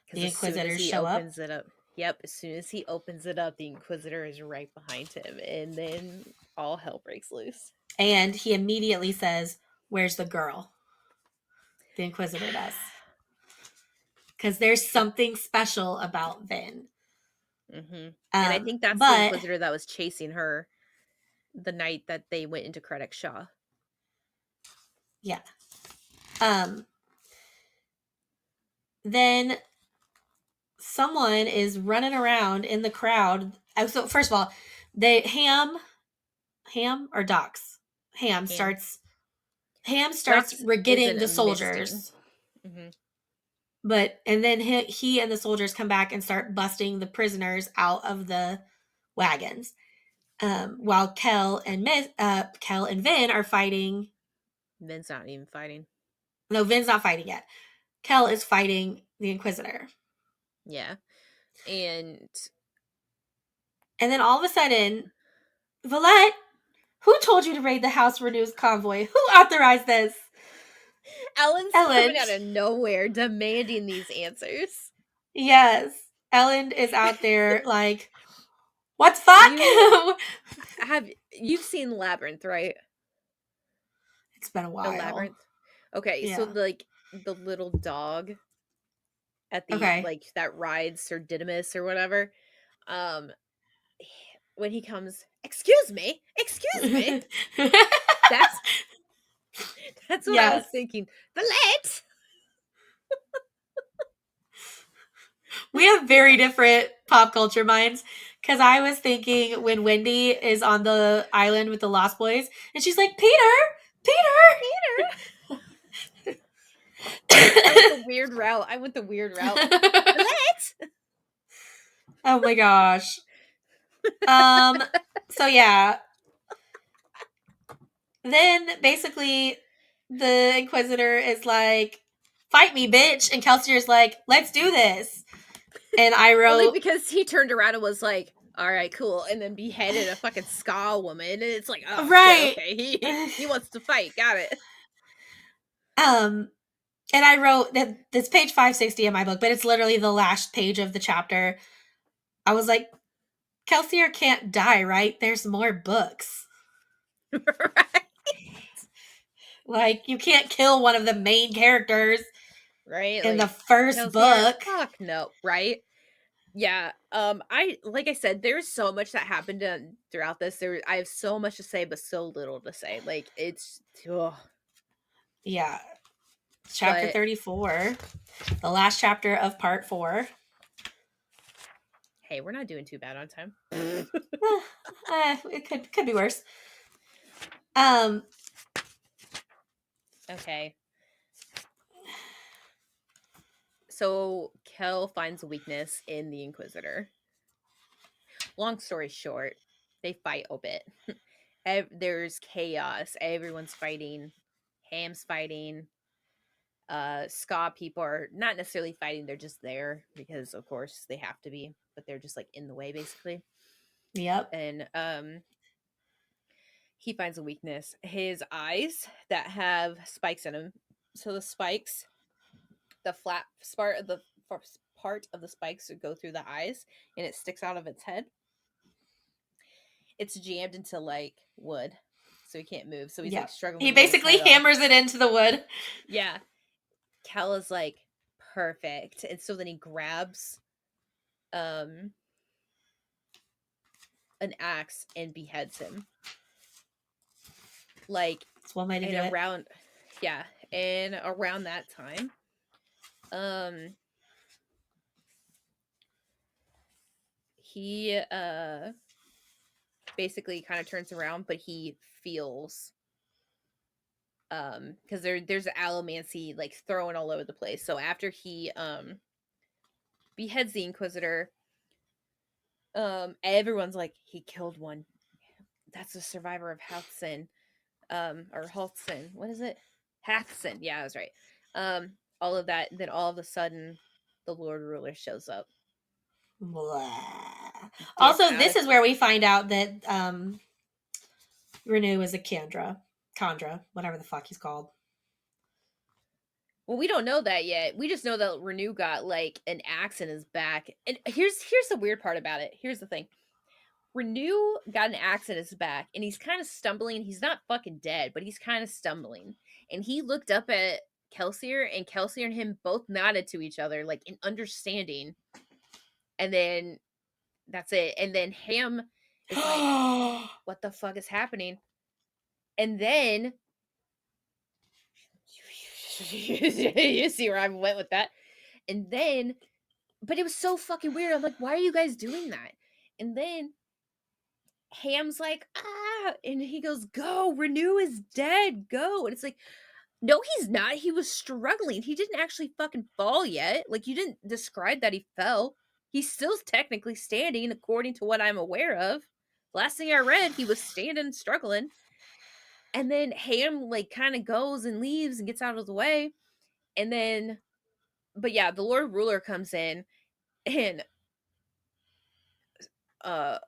Because The as soon as Inquisitors he show up, opens it up, yep, as soon as he opens it up, the Inquisitor is right behind him. And then all hell breaks loose. and he immediately says, "Where's the girl?" The Inquisitor does. Because there's something special about Vin. Mm-hmm. And I think that's the But Inquisitor that was chasing her the night that they went into Krennic Shaw. yeah. Then someone is running around in the crowd. So first of all, they Ham or Docs. Ham Ham. starts Ham starts Dox getting isn't the a misting. soldiers. Mm-hmm. But and then he and the soldiers come back and start busting the prisoners out of the wagons. While Kel and Vin are fighting. Vin's not even fighting. No, Vin's not fighting yet. Kel is fighting the Inquisitor. Yeah. And And then all of a sudden, Valette, who told you to raid the House Renew's convoy? Who authorized this? Ellen's coming Ellen. out of nowhere demanding these answers. Yes. Ellen is out there like, what the You fuck? you've seen Labyrinth, right? It's been a The while. Labyrinth. Okay, so Yeah. like the little dog at the Okay. like that rides Sir Didymus or whatever. Um when he comes, excuse me, excuse me. That's that's what I was Yes. thinking. Valette. We have very different pop culture minds. Because I was thinking when Wendy is on the island with the Lost Boys, and she's like, Peter, I went the weird route. I went the weird route. Peter. Valette. Oh my gosh. Um. So yeah. Then basically, the Inquisitor is like, "Fight me, bitch," and Kelsier's like, "Let's do this." And I Only wrote, because he turned around and was like, "All right, cool," and then beheaded a fucking ska woman, and it's like, "Oh shit, right. okay, he wants to fight, got it." um, and I wrote that this page 560 in my book, but it's literally the last page of the chapter. I was like, Kelsier can't die, right? There's more books. Right, Like, you can't kill one of the main characters right, in the like first Kelsier, book. fuck no, right? Yeah, I like I said, there's so much that happened throughout this. I have so much to say, but so little to say. Like it's, ugh. Yeah. Chapter But 34, the last chapter of part 4. hey, we're not doing too bad on time. It could be worse. Um, Okay, so Kel finds a weakness in the Inquisitor. Long story short, they fight a bit. There's chaos. Everyone's fighting. Ham's fighting. Ska people are not necessarily fighting, they're just there because of course they have to be, but they're just like in the way basically. yep, And he finds a weakness. His eyes that have spikes in them. So the spikes, the flat part of the spikes would go through the eyes and it sticks out of its head. It's jammed into like wood. So he can't move. So he's like yep. struggling He to get his basically head off. hammers it into the wood. Yeah. Cal is like perfect. And so then he grabs um an axe and beheads him. Like That's one way to and do it. around yeah, and around that time, um he basically kind of turns around, but he feels because there's allomancy like thrown all over the place. So after he beheads the Inquisitor, everyone's like, he killed one. That's a survivor of Halthson. Or Halthson. What is it? Hathson. Yeah, I was right. All of that, then all of a sudden the Lord Ruler shows up. Blah. Gets Also, out this of is where we find out that Renew is a Chandra, whatever the fuck he's called. well, we don't know that yet. We just know that Renew got like an axe in his back. And here's the weird part about it. Here's the thing. Renew got an axe in his back and he's kind of stumbling. He's not fucking dead, but he's kind of stumbling. And he looked up at Kelsier and Kelsier and him both nodded to each other like in understanding. And then that's it. And then Ham is like, what the fuck is happening? And then you see where I went with that. And then but it was so fucking weird. I'm like, why are you guys doing that? And then Ham's like, ah, and he goes, go, Renew is dead, go. And it's like, no, he's not. He was struggling. He didn't actually fucking fall yet. Like, you didn't describe that he fell. He's still technically standing, according to what I'm aware of. Last thing I read, he was standing and struggling. And then Ham, like, kind of goes and leaves and gets out of the way. And then, but yeah, the Lord Ruler comes in and uh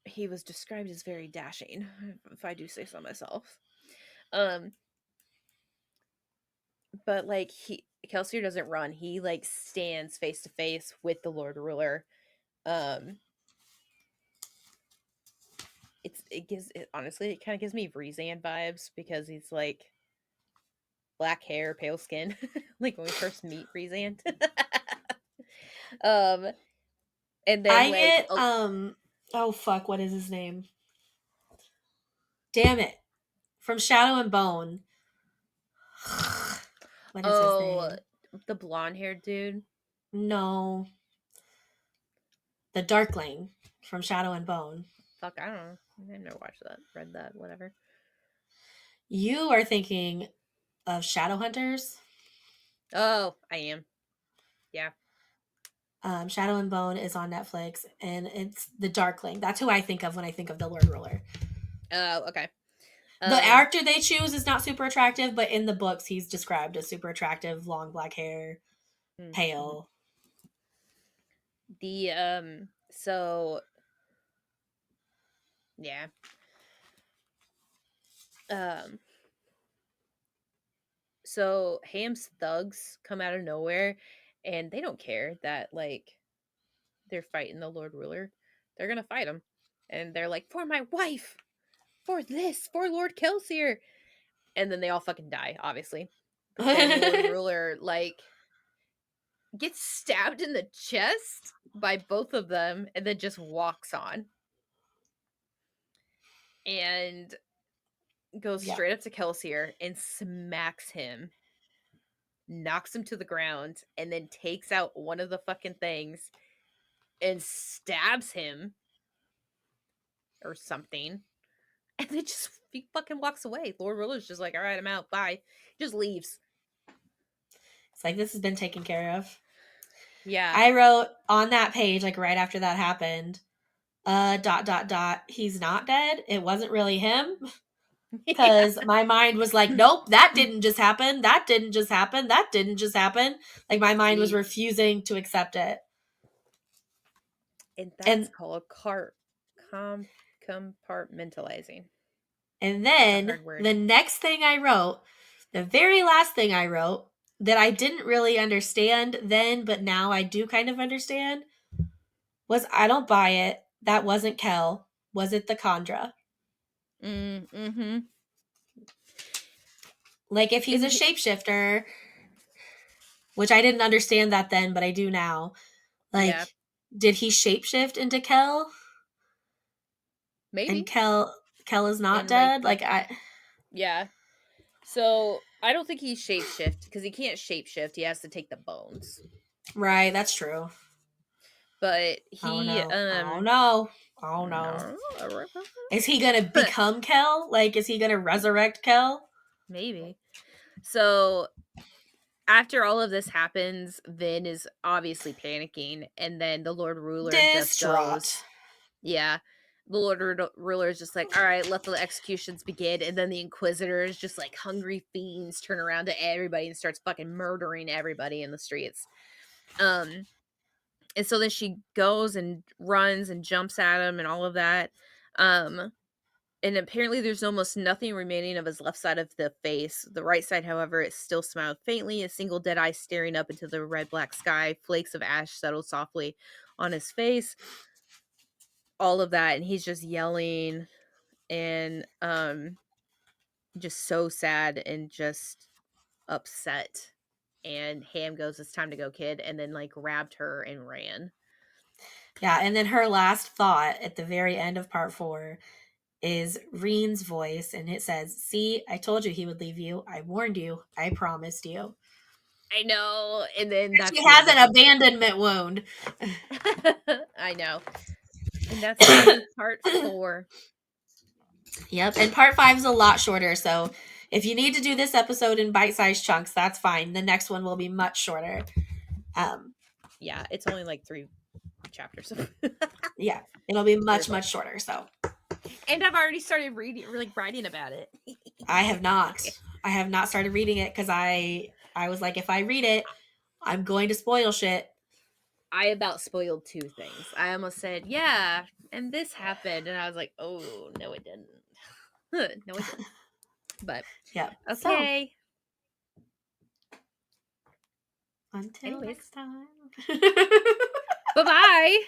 he was described as very dashing, if I do say so myself. Um, but like Kelsier doesn't run. He like stands face to face with the Lord Ruler. Um, it honestly it kind of gives me Rezan vibes because he's like black hair, pale skin, like when we first meet Rezan. um, and then I like get oh fuck, what is his name? Damn it. From Shadow and Bone. What is his oh, name? the blonde haired dude. No. The Darkling from Shadow and Bone. Fuck, I don't know. I never watched that, read that, whatever. You are thinking of Shadowhunters. Oh, I am. Yeah. Shadow and Bone is on Netflix, and it's the Darkling. That's who I think of when I think of the Lord Ruler. Oh, okay. The Um, actor they choose is not super attractive, but in the books, he's described as super attractive, long black hair, mhm. pale. So yeah. Um, so Ham's thugs come out of nowhere, and they don't care that like they're fighting the Lord Ruler. They're gonna fight him, and they're like, "For my wife, for this, for Lord Kelsier," and then they all fucking die, obviously. But then the Lord Ruler like gets stabbed in the chest by both of them, and then just walks on and goes Yeah. straight up to Kelsier and smacks him, knocks him to the ground, and then takes out one of the fucking things and stabs him or something. And then just he fucking walks away. Lord Ruler's just like, all right, I'm out. Bye. Just leaves. It's like this has been taken care of. Yeah. I wrote on that page, like right after that happened, dot dot dot, he's not dead. It wasn't really him. Yeah. Because my mind was like, nope, that didn't just happen. That didn't just happen. That didn't just happen. Like my mind was See, refusing to accept it. and that's And called compartmentalizing. and That's a then hard word. the next thing I wrote, the very last thing I wrote that I didn't really understand then, but now I do kind of understand was I don't buy it. That wasn't Kel. Was it the Khandra? Mm-hmm. Like if he's And a shapeshifter, which I didn't understand that then, but I do now. yeah, Like, did he shapeshift into Kel? And maybe. Kel is not And like, dead? Like I yeah. So I don't think he's shapeshift because he can't shapeshift. He has to take the bones. right, that's true. But Oh he no. Oh no. Oh no. no, Is he gonna become Kel? Like, is he gonna resurrect Kel? maybe. So after all of this happens, Vin is obviously panicking, and then the Lord Ruler just Distraught. goes, yeah. The Ruler is just like, all right, let the executions begin. And then the Inquisitors, just like hungry fiends, turn around to everybody and starts fucking murdering everybody in the streets. Um, and so then she goes and runs and jumps at him and all of that. Um, and apparently there's almost nothing remaining of his left side of the face. The right side, however, is still smiled faintly, a single dead eye staring up into the red-black sky. Flakes of ash settle softly on his face. All of that, and he's just yelling and just so sad and just upset. And Ham goes, "It's time to go, kid," and then like grabbed her and ran. Yeah, and then her last thought at the very end of part 4 is Reen's voice, and it says, "See, I told you he would leave you. I warned you. I promised you." I know. And then that's She the has end of an abandonment wound. I know. And that's the end of part 4. Yep, and part 5 is a lot shorter, so if you need to do this episode in bite-sized chunks, that's fine. The next one will be much shorter. Um, Yeah, it's only like 3 chapters. yeah, it'll be 3 or much 4. much shorter. So And I've already started reading like writing about it. I have not. I have not started reading it because I was like, if I read it, I'm going to spoil shit. I about spoiled 2 things. I almost said, "Yeah, and this happened." And I was like, "Oh, no it didn't." No it didn't. But Yep. So okay. until Anyways, next time. bye-bye.